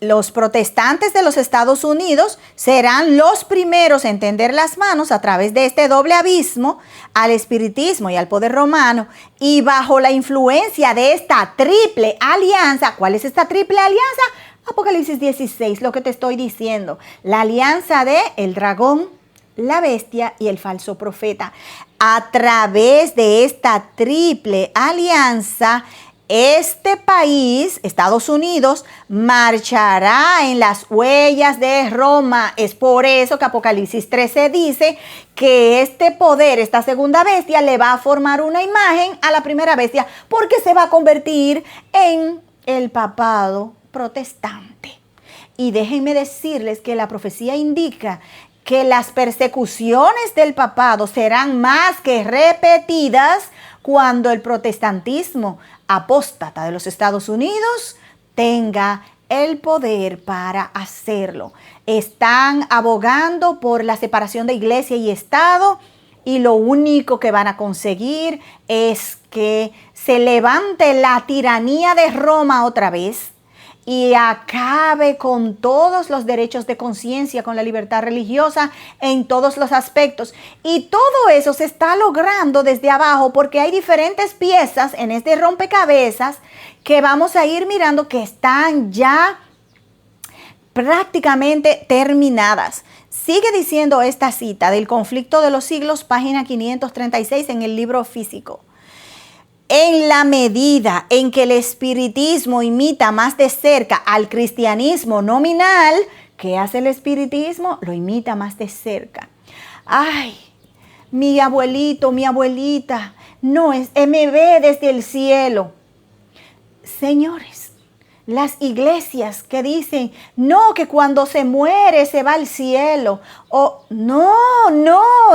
Los protestantes de los Estados Unidos serán los primeros en tender las manos a través de este doble abismo al espiritismo y al poder romano, y bajo la influencia de esta triple alianza. ¿Cuál es esta triple alianza? Apocalipsis 16, lo que te estoy diciendo. La alianza de el dragón, la bestia y el falso profeta. A través de esta triple alianza, este país, Estados Unidos, marchará en las huellas de Roma. Es por eso que Apocalipsis 13 dice que este poder, esta segunda bestia, le va a formar una imagen a la primera bestia, porque se va a convertir en el papado protestante. Y déjenme decirles que la profecía indica que las persecuciones del papado serán más que repetidas cuando el protestantismo apóstata de los Estados Unidos tenga el poder para hacerlo. Están abogando por la separación de iglesia y Estado, y lo único que van a conseguir es que se levante la tiranía de Roma otra vez y acabe con todos los derechos de conciencia, con la libertad religiosa en todos los aspectos. Y todo eso se está logrando desde abajo, porque hay diferentes piezas en este rompecabezas que vamos a ir mirando que están ya prácticamente terminadas. Sigue diciendo esta cita del Conflicto de los Siglos, página 536 en el libro físico. En la medida en que el espiritismo imita más de cerca al cristianismo nominal, ¿qué hace el espiritismo? Lo imita más de cerca. Ay, mi abuelito, mi abuelita, no es, me ve desde el cielo. Señores, las iglesias que dicen, no, que cuando se muere se va al cielo. O no,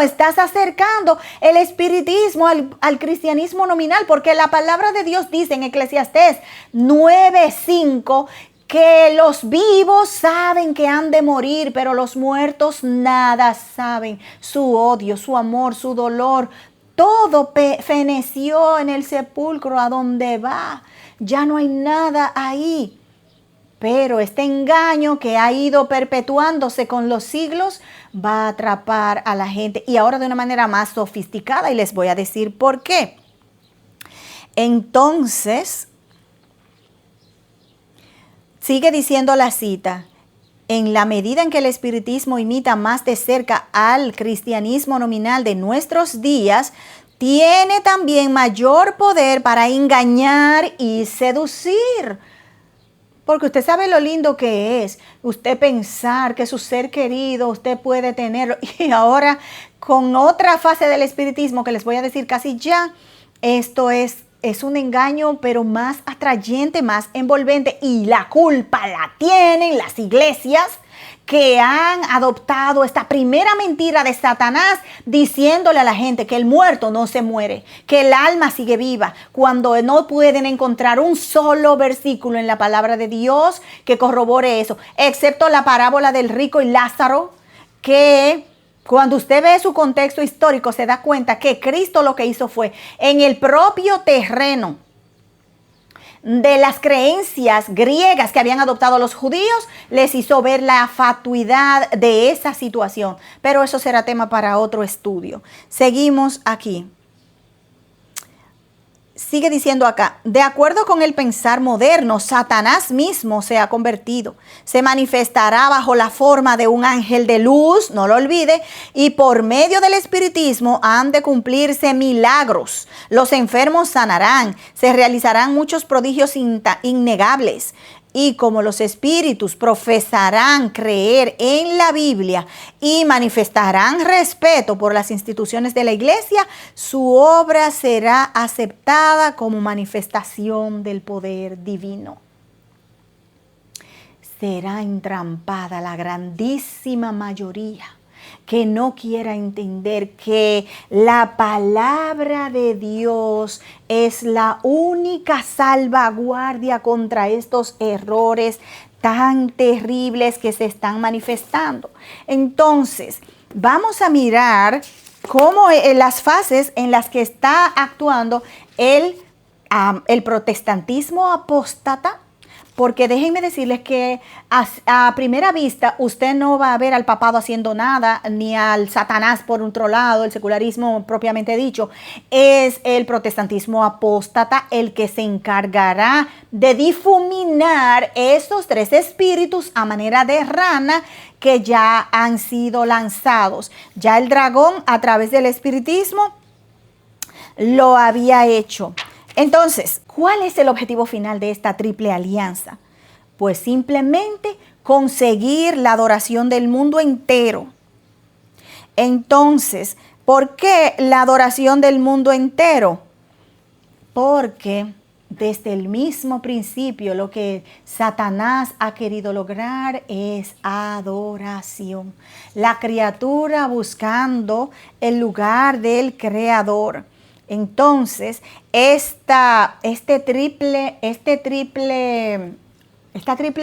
estás acercando el espiritismo al cristianismo nominal, porque la palabra de Dios dice en Eclesiastés 9:5 que los vivos saben que han de morir, pero los muertos nada saben. Su odio, su amor, su dolor, todo feneció en el sepulcro a donde va. Ya no hay nada ahí. Pero este engaño que ha ido perpetuándose con los siglos va a atrapar a la gente, y ahora de una manera más sofisticada, y les voy a decir por qué. Entonces, sigue diciendo la cita: en la medida en que el espiritismo imita más de cerca al cristianismo nominal de nuestros días, tiene también mayor poder para engañar y seducir. Porque usted sabe lo lindo que es usted pensar que su ser querido usted puede tenerlo. Y ahora, con otra fase del espiritismo que les voy a decir casi ya, esto es un engaño, pero más atrayente, más envolvente. Y la culpa la tienen las iglesias que han adoptado esta primera mentira de Satanás, diciéndole a la gente que el muerto no se muere, que el alma sigue viva, cuando no pueden encontrar un solo versículo en la palabra de Dios que corrobore eso, excepto la parábola del rico y Lázaro, que cuando usted ve su contexto histórico se da cuenta que Cristo lo que hizo fue en el propio terreno de las creencias griegas que habían adoptado los judíos, les hizo ver la fatuidad de esa situación. Pero eso será tema para otro estudio. Seguimos aquí. Sigue diciendo acá, de acuerdo con el pensar moderno, Satanás mismo se ha convertido. Se manifestará bajo la forma de un ángel de luz, no lo olvide, y por medio del espiritismo han de cumplirse milagros. Los enfermos sanarán, se realizarán muchos prodigios innegables. Y como los espíritus profesarán creer en la Biblia y manifestarán respeto por las instituciones de la iglesia, su obra será aceptada como manifestación del poder divino. Será entrampada la grandísima mayoría que no quiera entender que la palabra de Dios es la única salvaguardia contra estos errores tan terribles que se están manifestando. Entonces, vamos a mirar cómo las fases en las que está actuando el protestantismo apóstata. Porque déjenme decirles que a primera vista usted no va a ver al papado haciendo nada, ni al Satanás por otro lado, el secularismo propiamente dicho. Es el protestantismo apóstata el que se encargará de difuminar esos tres espíritus a manera de rana que ya han sido lanzados. Ya el dragón a través del espiritismo lo había hecho. Entonces, ¿cuál es el objetivo final de esta triple alianza? Pues simplemente conseguir la adoración del mundo entero. Entonces, ¿por qué la adoración del mundo entero? Porque desde el mismo principio lo que Satanás ha querido lograr es adoración. La criatura buscando el lugar del Creador. Entonces, esta triple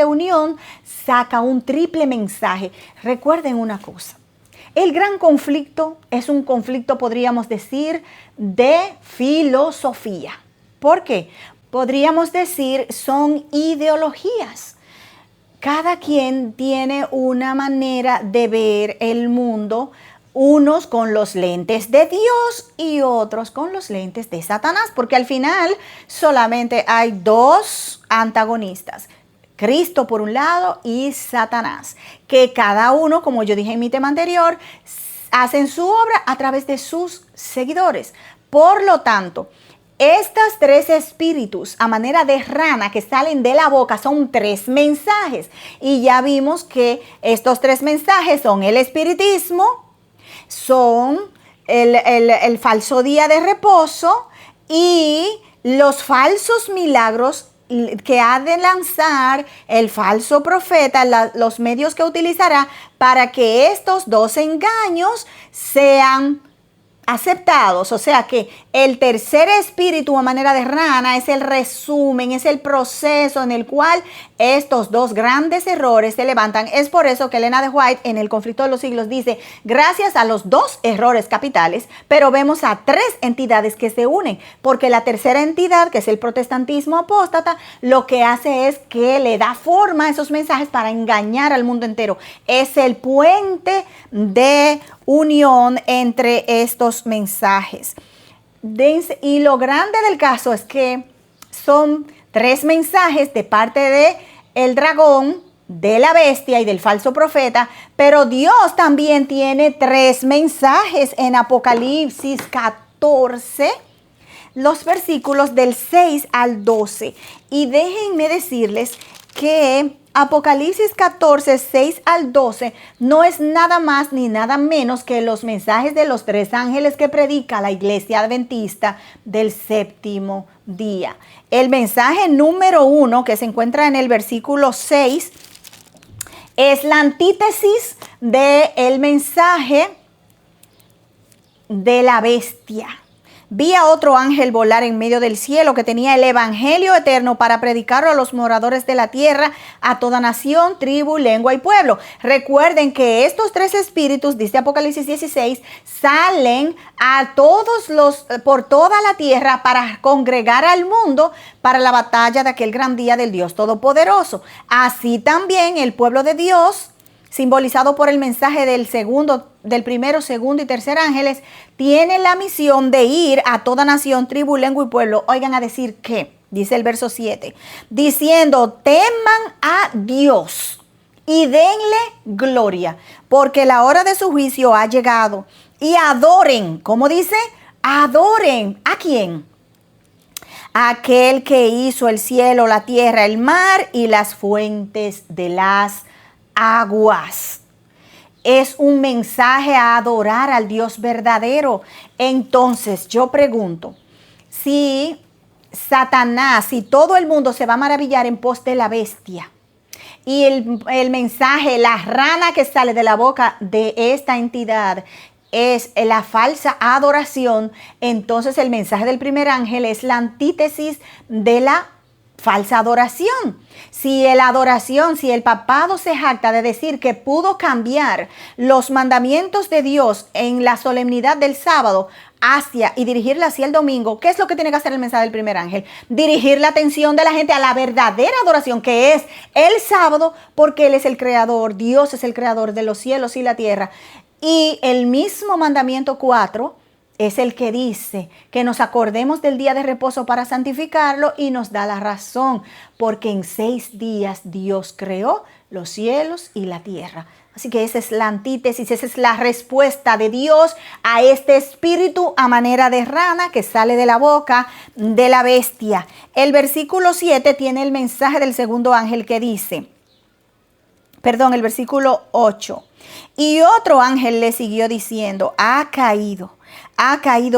unión saca un triple mensaje. Recuerden una cosa, el gran conflicto es un conflicto, podríamos decir, de filosofía. ¿Por qué? Podríamos decir, son ideologías. Cada quien tiene una manera de ver el mundo, unos con los lentes de Dios y otros con los lentes de Satanás, porque al final solamente hay dos antagonistas, Cristo por un lado y Satanás, que cada uno, como yo dije en mi tema anterior, hacen su obra a través de sus seguidores. Por lo tanto, estos tres espíritus a manera de rana que salen de la boca son tres mensajes, y ya vimos que estos tres mensajes son el espiritismo, son el falso día de reposo y los falsos milagros que ha de lanzar el falso profeta, los medios que utilizará para que estos dos engaños sean aceptados. O sea que el tercer espíritu a manera de rana es el resumen, es el proceso en el cual estos dos grandes errores se levantan. Es por eso que Elena de White en El conflicto de los siglos dice, gracias a los dos errores capitales, pero vemos a tres entidades que se unen, porque la tercera entidad, que es el protestantismo apóstata, lo que hace es que le da forma a esos mensajes para engañar al mundo entero. Es el puente de unión entre estos mensajes. Y lo grande del caso es que son tres mensajes de parte de el dragón, de la bestia y del falso profeta, pero Dios también tiene tres mensajes en Apocalipsis 14, los versículos del 6 al 12. Y déjenme decirles que Apocalipsis 14, 6 al 12 no es nada más ni nada menos que los mensajes de los tres ángeles que predica la iglesia adventista del séptimo día. El mensaje número 1, que se encuentra en el versículo 6, es la antítesis del mensaje de la bestia. Vi a otro ángel volar en medio del cielo que tenía el evangelio eterno para predicarlo a los moradores de la tierra, a toda nación, tribu, lengua y pueblo. Recuerden que estos tres espíritus, dice Apocalipsis 16, salen a por toda la tierra para congregar al mundo para la batalla de aquel gran día del Dios Todopoderoso. Así también el pueblo de Dios, simbolizado por el mensaje del primero, segundo y tercer ángeles, tiene la misión de ir a toda nación, tribu, lengua y pueblo. Oigan a decir qué, dice el verso 7, diciendo, teman a Dios y denle gloria, porque la hora de su juicio ha llegado. Y adoren, ¿cómo dice? Adoren. ¿A quién? Aquel que hizo el cielo, la tierra, el mar y las fuentes de las aguas. Es un mensaje a adorar al Dios verdadero. Entonces yo pregunto, si Satanás, si todo el mundo se va a maravillar en pos de la bestia, y el mensaje, la rana que sale de la boca de esta entidad es la falsa adoración, entonces el mensaje del primer ángel es la antítesis de la falsa adoración. Si el papado se jacta de decir que pudo cambiar los mandamientos de Dios en la solemnidad del sábado y dirigirla hacia el domingo, ¿qué es lo que tiene que hacer el mensaje del primer ángel? Dirigir la atención de la gente a la verdadera adoración, que es el sábado, porque Él es el creador, Dios es el creador de los cielos y la tierra. Y el mismo mandamiento 4 es el que dice que nos acordemos del día de reposo para santificarlo, y nos da la razón, porque en 6 días Dios creó los cielos y la tierra. Así que esa es la antítesis, esa es la respuesta de Dios a este espíritu a manera de rana que sale de la boca de la bestia. El versículo 7 tiene el mensaje del segundo ángel que dice, el versículo 8. Y otro ángel le siguió diciendo, ha caído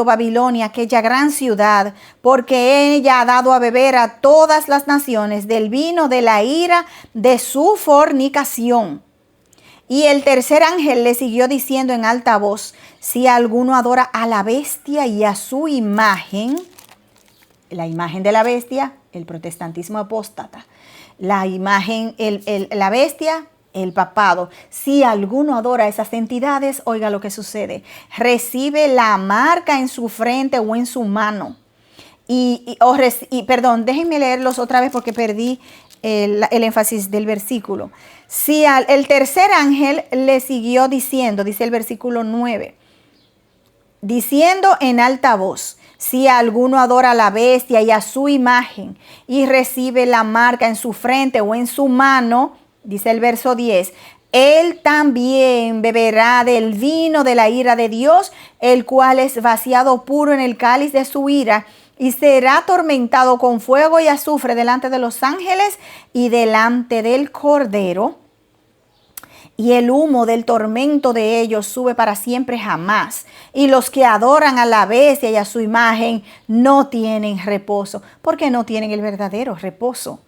Babilonia, aquella gran ciudad, porque ella ha dado a beber a todas las naciones del vino de la ira de su fornicación. Y el tercer ángel le siguió diciendo en alta voz, si alguno adora a la bestia y a su imagen, la imagen de la bestia, el protestantismo apóstata, la imagen, la bestia, el papado. Si alguno adora a esas entidades, oiga lo que sucede. Recibe la marca en su frente o en su mano. Déjenme leerlos otra vez porque perdí el énfasis del versículo. Si el tercer ángel le siguió diciendo, dice el versículo 9, diciendo en alta voz, si alguno adora a la bestia y a su imagen y recibe la marca en su frente o en su mano, dice el verso 10, él también beberá del vino de la ira de Dios, el cual es vaciado puro en el cáliz de su ira, y será atormentado con fuego y azufre delante de los ángeles y delante del Cordero. Y el humo del tormento de ellos sube para siempre jamás. Y los que adoran a la bestia y a su imagen no tienen reposo, porque no tienen el verdadero reposo,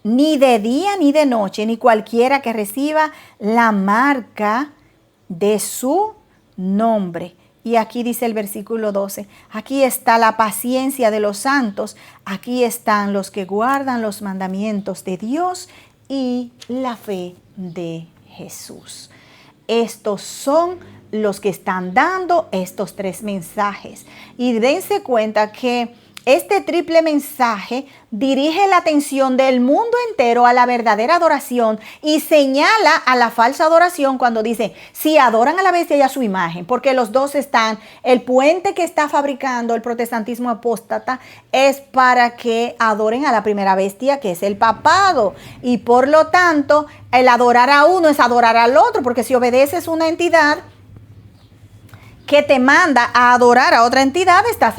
ni de día ni de noche, ni cualquiera que reciba la marca de su nombre. Y aquí dice el versículo 12, aquí está la paciencia de los santos, aquí están los que guardan los mandamientos de Dios y la fe de Jesús. Estos son los que están dando estos 3 mensajes. Y dense cuenta que este triple mensaje dirige la atención del mundo entero a la verdadera adoración y señala a la falsa adoración cuando dice, si adoran a la bestia y a su imagen, porque los dos están, el puente que está fabricando el protestantismo apóstata es para que adoren a la primera bestia, que es el papado, y por lo tanto, el adorar a uno es adorar al otro, porque si obedeces una entidad que te manda a adorar a otra entidad, estás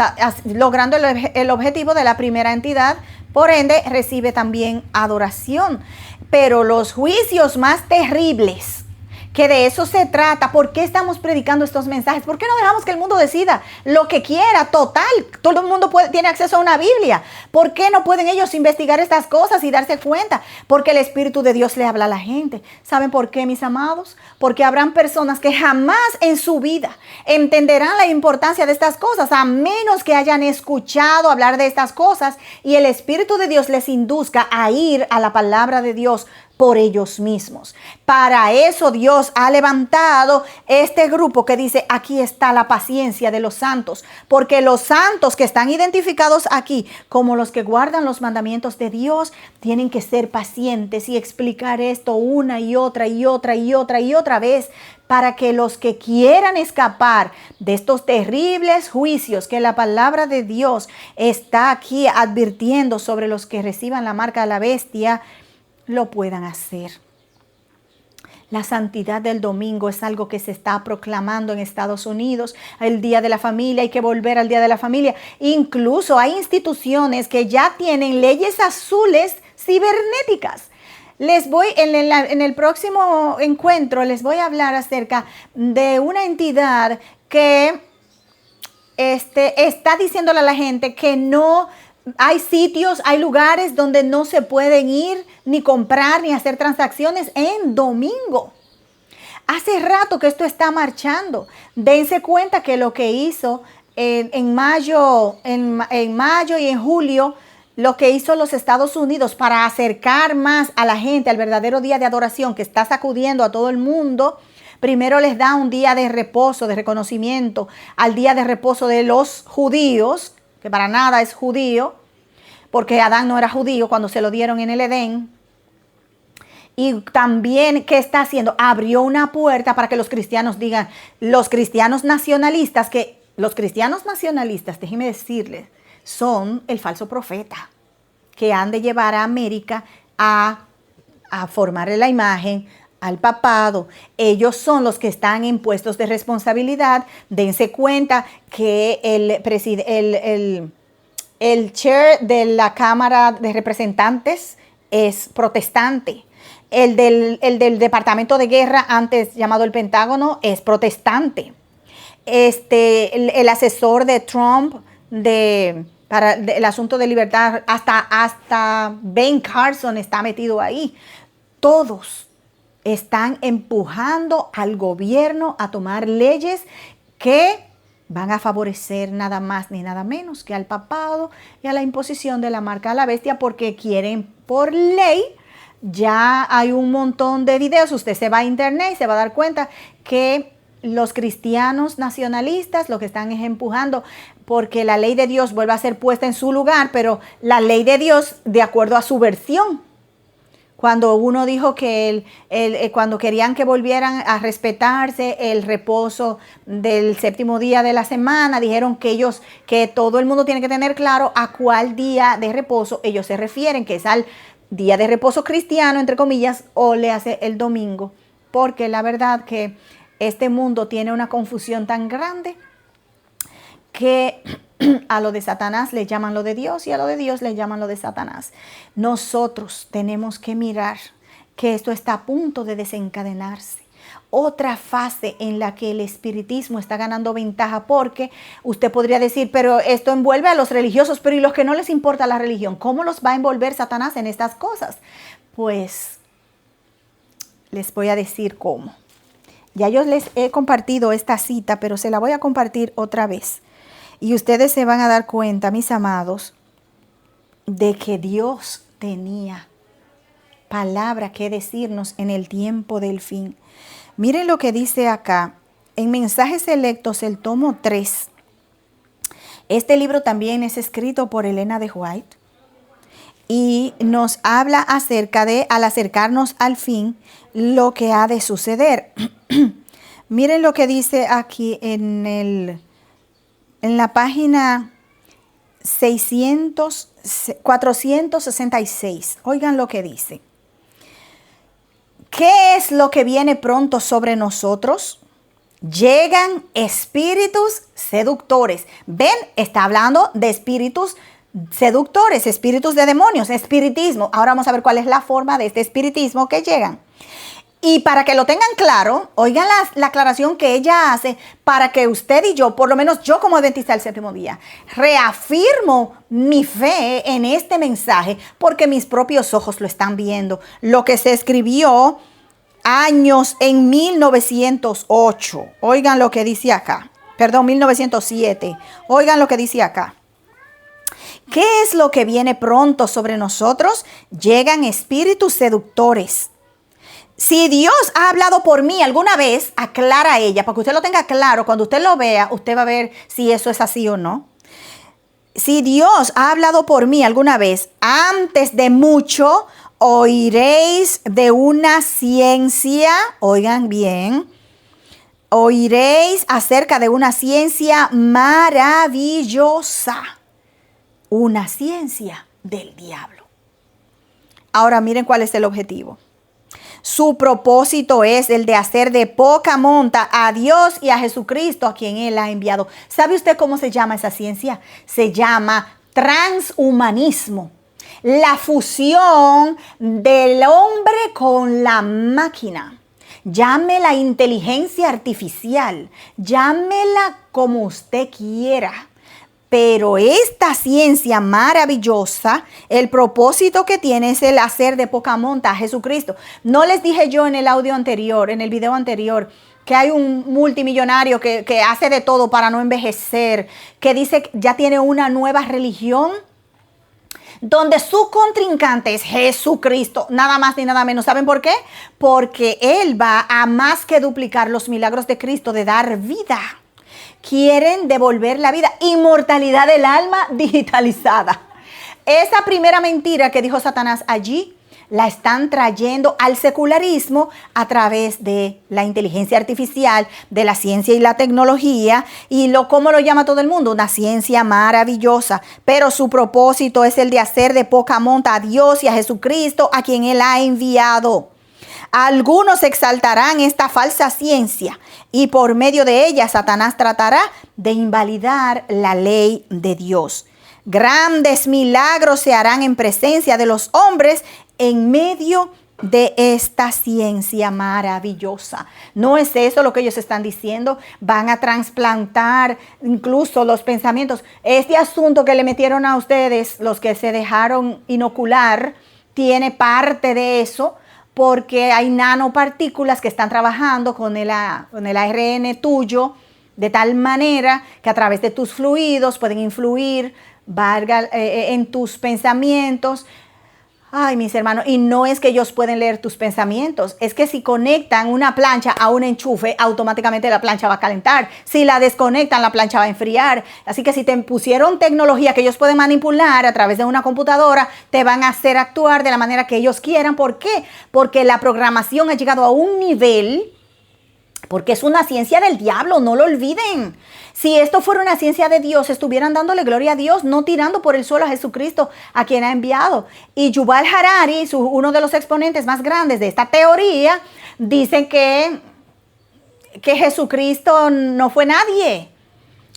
logrando el objetivo de la primera entidad, por ende recibe también adoración. Pero los juicios más terribles que de eso se trata. ¿Por qué estamos predicando estos mensajes? ¿Por qué no dejamos que el mundo decida lo que quiera? Total, todo el mundo tiene acceso a una Biblia. ¿Por qué no pueden ellos investigar estas cosas y darse cuenta? Porque el Espíritu de Dios le habla a la gente. ¿Saben por qué, mis amados? Porque habrán personas que jamás en su vida entenderán la importancia de estas cosas, a menos que hayan escuchado hablar de estas cosas y el Espíritu de Dios les induzca a ir a la palabra de Dios por ellos mismos. Para eso Dios ha levantado este grupo que dice: aquí está la paciencia de los santos, porque los santos que están identificados aquí como los que guardan los mandamientos de Dios tienen que ser pacientes y explicar esto una y otra y otra y otra y otra vez, para que los que quieran escapar de estos terribles juicios que la palabra de Dios está aquí advirtiendo sobre los que reciban la marca de la bestia, lo puedan hacer. La santidad del domingo es algo que se está proclamando en Estados Unidos. El Día de la Familia, hay que volver al Día de la Familia. Incluso hay instituciones que ya tienen leyes azules cibernéticas. Les voy, en el próximo encuentro, les voy a hablar acerca de una entidad que está diciéndole a la gente que no hay sitios, hay lugares donde no se pueden ir, ni comprar, ni hacer transacciones en domingo. Hace rato que esto está marchando. Dense cuenta que lo que hizo en mayo y en julio, lo que hizo los Estados Unidos para acercar más a la gente al verdadero día de adoración que está sacudiendo a todo el mundo, primero les da un día de reposo, de reconocimiento al día de reposo de los judíos, que para nada es judío, porque Adán no era judío cuando se lo dieron en el Edén. Y también, ¿qué está haciendo? Abrió una puerta para que los cristianos digan, los cristianos nacionalistas, déjenme decirles, son el falso profeta, que han de llevar a América a formarle la imagen al papado. Ellos son los que están en puestos de responsabilidad. Dense cuenta que el chair de la Cámara de Representantes es protestante. El del Departamento de Guerra, antes llamado el Pentágono, es protestante. El asesor de Trump para el asunto de libertad, hasta Ben Carson está metido ahí. Todos están empujando al gobierno a tomar leyes que van a favorecer nada más ni nada menos que al papado y a la imposición de la marca de la bestia, porque quieren por ley. Ya hay un montón de videos, usted se va a internet y se va a dar cuenta que los cristianos nacionalistas lo que están es empujando porque la ley de Dios vuelva a ser puesta en su lugar, pero la ley de Dios de acuerdo a su versión. Cuando uno dijo que cuando querían que volvieran a respetarse el reposo del séptimo día de la semana, dijeron que todo el mundo tiene que tener claro a cuál día de reposo ellos se refieren, que es al día de reposo cristiano, entre comillas, o le hace el domingo. Porque la verdad que este mundo tiene una confusión tan grande que a lo de Satanás le llaman lo de Dios y a lo de Dios le llaman lo de Satanás. Nosotros tenemos que mirar que esto está a punto de desencadenarse. Otra fase en la que el espiritismo está ganando ventaja, porque usted podría decir, pero esto envuelve a los religiosos, pero ¿y los que no les importa la religión? ¿Cómo los va a envolver Satanás en estas cosas? Pues les voy a decir cómo. Ya yo les he compartido esta cita, pero se la voy a compartir otra vez. Y ustedes se van a dar cuenta, mis amados, de que Dios tenía palabra que decirnos en el tiempo del fin. Miren lo que dice acá, en Mensajes Selectos, el tomo 3. Este libro también es escrito por Elena de White y nos habla acerca de, al acercarnos al fin, lo que ha de suceder. Miren lo que dice aquí en la página 466. Oigan lo que dice. ¿Qué es lo que viene pronto sobre nosotros? Llegan espíritus seductores. ¿Ven? Está hablando de espíritus seductores, espíritus de demonios, espiritismo. Ahora vamos a ver cuál es la forma de este espiritismo que llegan. Y para que lo tengan claro, oigan la aclaración que ella hace para que usted y yo, por lo menos yo como adventista del séptimo día, reafirmo mi fe en este mensaje porque mis propios ojos lo están viendo. Lo que se escribió años en 1908. Oigan lo que dice acá. Perdón, 1907. Oigan lo que dice acá. ¿Qué es lo que viene pronto sobre nosotros? Llegan espíritus seductores. Si Dios ha hablado por mí alguna vez, aclara ella, para que usted lo tenga claro, cuando usted lo vea, usted va a ver si eso es así o no. Si Dios ha hablado por mí alguna vez, antes de mucho, oiréis de una ciencia, oigan bien, oiréis acerca de una ciencia maravillosa, una ciencia del diablo. Ahora miren cuál es el objetivo. Su propósito es el de hacer de poca monta a Dios y a Jesucristo, a quien Él ha enviado. ¿Sabe usted cómo se llama esa ciencia? Se llama transhumanismo. La fusión del hombre con la máquina. Llámela inteligencia artificial. Llámela como usted quiera. Pero esta ciencia maravillosa, el propósito que tiene es el hacer de poca monta a Jesucristo. No les dije yo en el audio anterior, en el video anterior, que hay un multimillonario que hace de todo para no envejecer, que dice que ya tiene una nueva religión donde su contrincante es Jesucristo, nada más ni nada menos. ¿Saben por qué? Porque Él va a más que duplicar los milagros de Cristo de dar vida. Quieren devolver la vida, inmortalidad del alma digitalizada. Esa primera mentira que dijo Satanás allí, la están trayendo al secularismo a través de la inteligencia artificial, de la ciencia y la tecnología. Y ¿cómo lo llama todo el mundo? Una ciencia maravillosa. Pero su propósito es el de hacer de poca monta a Dios y a Jesucristo, a quien Él ha enviado. Algunos exaltarán esta falsa ciencia y por medio de ella Satanás tratará de invalidar la ley de Dios. Grandes milagros se harán en presencia de los hombres en medio de esta ciencia maravillosa. ¿No es eso lo que ellos están diciendo? Van a trasplantar incluso los pensamientos. Este asunto que le metieron a ustedes, los que se dejaron inocular, tiene parte de eso. Porque hay nanopartículas que están trabajando con el ARN tuyo de tal manera que a través de tus fluidos pueden influir en tus pensamientos. Ay, mis hermanos, y no es que ellos pueden leer tus pensamientos, es que si conectan una plancha a un enchufe, automáticamente la plancha va a calentar. Si la desconectan, la plancha va a enfriar. Así que si te pusieron tecnología que ellos pueden manipular a través de una computadora, te van a hacer actuar de la manera que ellos quieran. ¿Por qué? Porque la programación ha llegado a un nivel, porque es una ciencia del diablo, no lo olviden. Si esto fuera una ciencia de Dios, estuvieran dándole gloria a Dios, no tirando por el suelo a Jesucristo, a quien ha enviado. Y Yuval Harari, uno de los exponentes más grandes de esta teoría, dicen que Jesucristo no fue nadie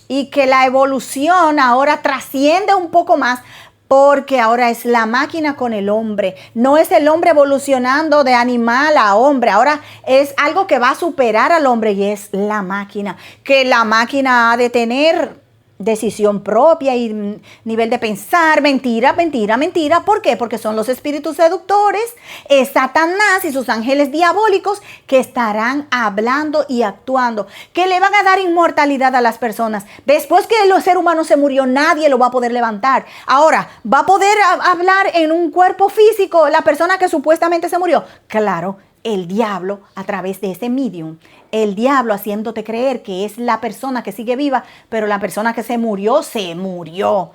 y que la evolución ahora trasciende un poco más, porque ahora es la máquina con el hombre. No es el hombre evolucionando de animal a hombre. Ahora es algo que va a superar al hombre y es la máquina. Que la máquina ha de tener decisión propia y nivel de pensar. Mentira, mentira, mentira. ¿Por qué? Porque son los espíritus seductores, es Satanás y sus ángeles diabólicos que estarán hablando y actuando, que le van a dar inmortalidad a las personas. Después que el ser humano se murió, nadie lo va a poder levantar. Ahora, ¿va a poder hablar en un cuerpo físico la persona que supuestamente se murió? Claro. El diablo a través de ese medium, el diablo haciéndote creer que es la persona que sigue viva, pero la persona que se murió.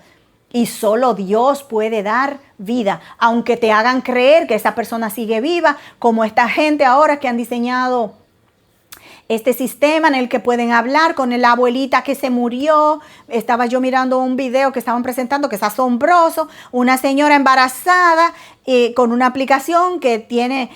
Y solo Dios puede dar vida, aunque te hagan creer que esa persona sigue viva, como esta gente ahora que han diseñado este sistema en el que pueden hablar con la abuelita que se murió. Estaba yo mirando un video que estaban presentando que es asombroso. Una señora embarazada con una aplicación que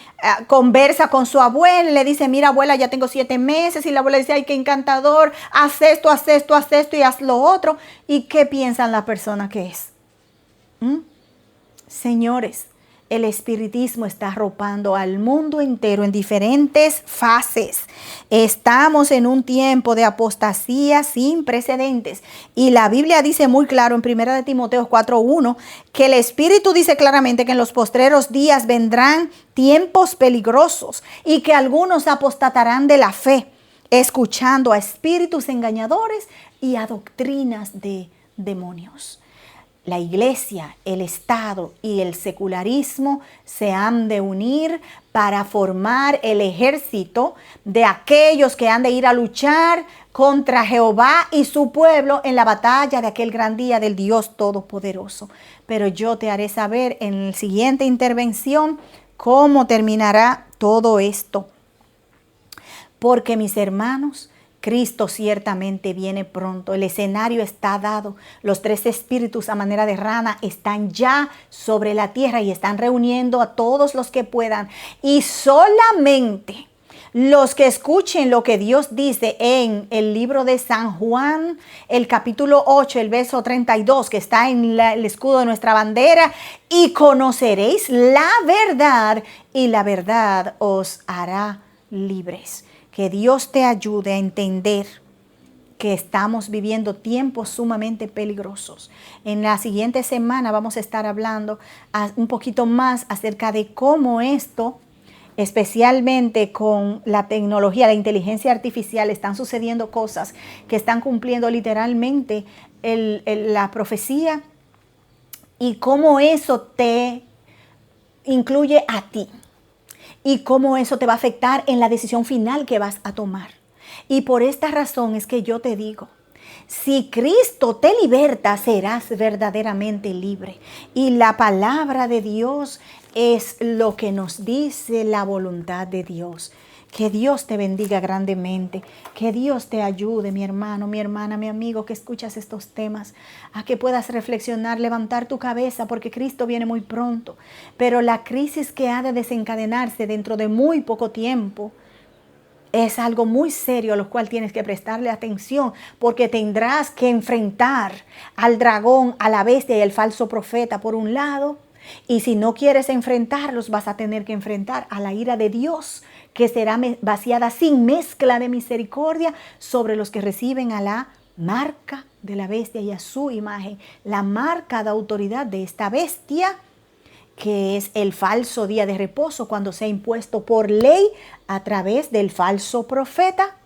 conversa con su abuela y le dice: mira, abuela, ya tengo 7 meses. Y la abuela dice: ay, qué encantador, haz esto, haz esto, haz esto y haz lo otro. ¿Y qué piensan la persona que es? Señores, El espiritismo está arropando al mundo entero en diferentes fases. Estamos en un tiempo de apostasía sin precedentes. Y la Biblia dice muy claro en 1 de Timoteo 4:1 que el Espíritu dice claramente que en los postreros días vendrán tiempos peligrosos y que algunos apostatarán de la fe, escuchando a espíritus engañadores y a doctrinas de demonios. La iglesia, el Estado y el secularismo se han de unir para formar el ejército de aquellos que han de ir a luchar contra Jehová y su pueblo en la batalla de aquel gran día del Dios Todopoderoso. Pero yo te haré saber en la siguiente intervención cómo terminará todo esto. Porque, mis hermanos, Cristo ciertamente viene pronto. El escenario está dado. Los 3 espíritus a manera de rana están ya sobre la tierra y están reuniendo a todos los que puedan. Y solamente los que escuchen lo que Dios dice en el libro de San Juan, el capítulo 8, el verso 32, que está en el escudo de nuestra bandera, y conoceréis la verdad y la verdad os hará libres. Que Dios te ayude a entender que estamos viviendo tiempos sumamente peligrosos. En la siguiente semana vamos a estar hablando un poquito más acerca de cómo esto, especialmente con la tecnología, la inteligencia artificial, están sucediendo cosas que están cumpliendo literalmente la profecía y cómo eso te incluye a ti. Y cómo eso te va a afectar en la decisión final que vas a tomar. Y por esta razón es que yo te digo, si Cristo te liberta, serás verdaderamente libre. Y la palabra de Dios es lo que nos dice la voluntad de Dios. Que Dios te bendiga grandemente, que Dios te ayude, mi hermano, mi hermana, mi amigo, que escuchas estos temas, a que puedas reflexionar, levantar tu cabeza, porque Cristo viene muy pronto. Pero la crisis que ha de desencadenarse dentro de muy poco tiempo es algo muy serio a lo cual tienes que prestarle atención, porque tendrás que enfrentar al dragón, a la bestia y al falso profeta por un lado. Y si no quieres enfrentarlos, vas a tener que enfrentar a la ira de Dios, que será vaciada sin mezcla de misericordia sobre los que reciben a la marca de la bestia y a su imagen. La marca de autoridad de esta bestia, que es el falso día de reposo, cuando se ha impuesto por ley a través del falso profeta,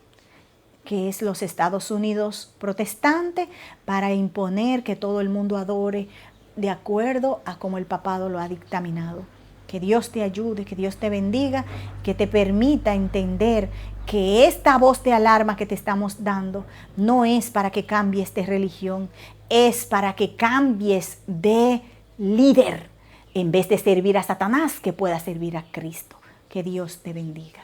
que es los Estados Unidos protestantes, para imponer que todo el mundo adore de acuerdo a como el papado lo ha dictaminado. Que Dios te ayude, que Dios te bendiga, que te permita entender que esta voz de alarma que te estamos dando no es para que cambies de religión, es para que cambies de líder. En vez de servir a Satanás, que pueda servir a Cristo. Que Dios te bendiga.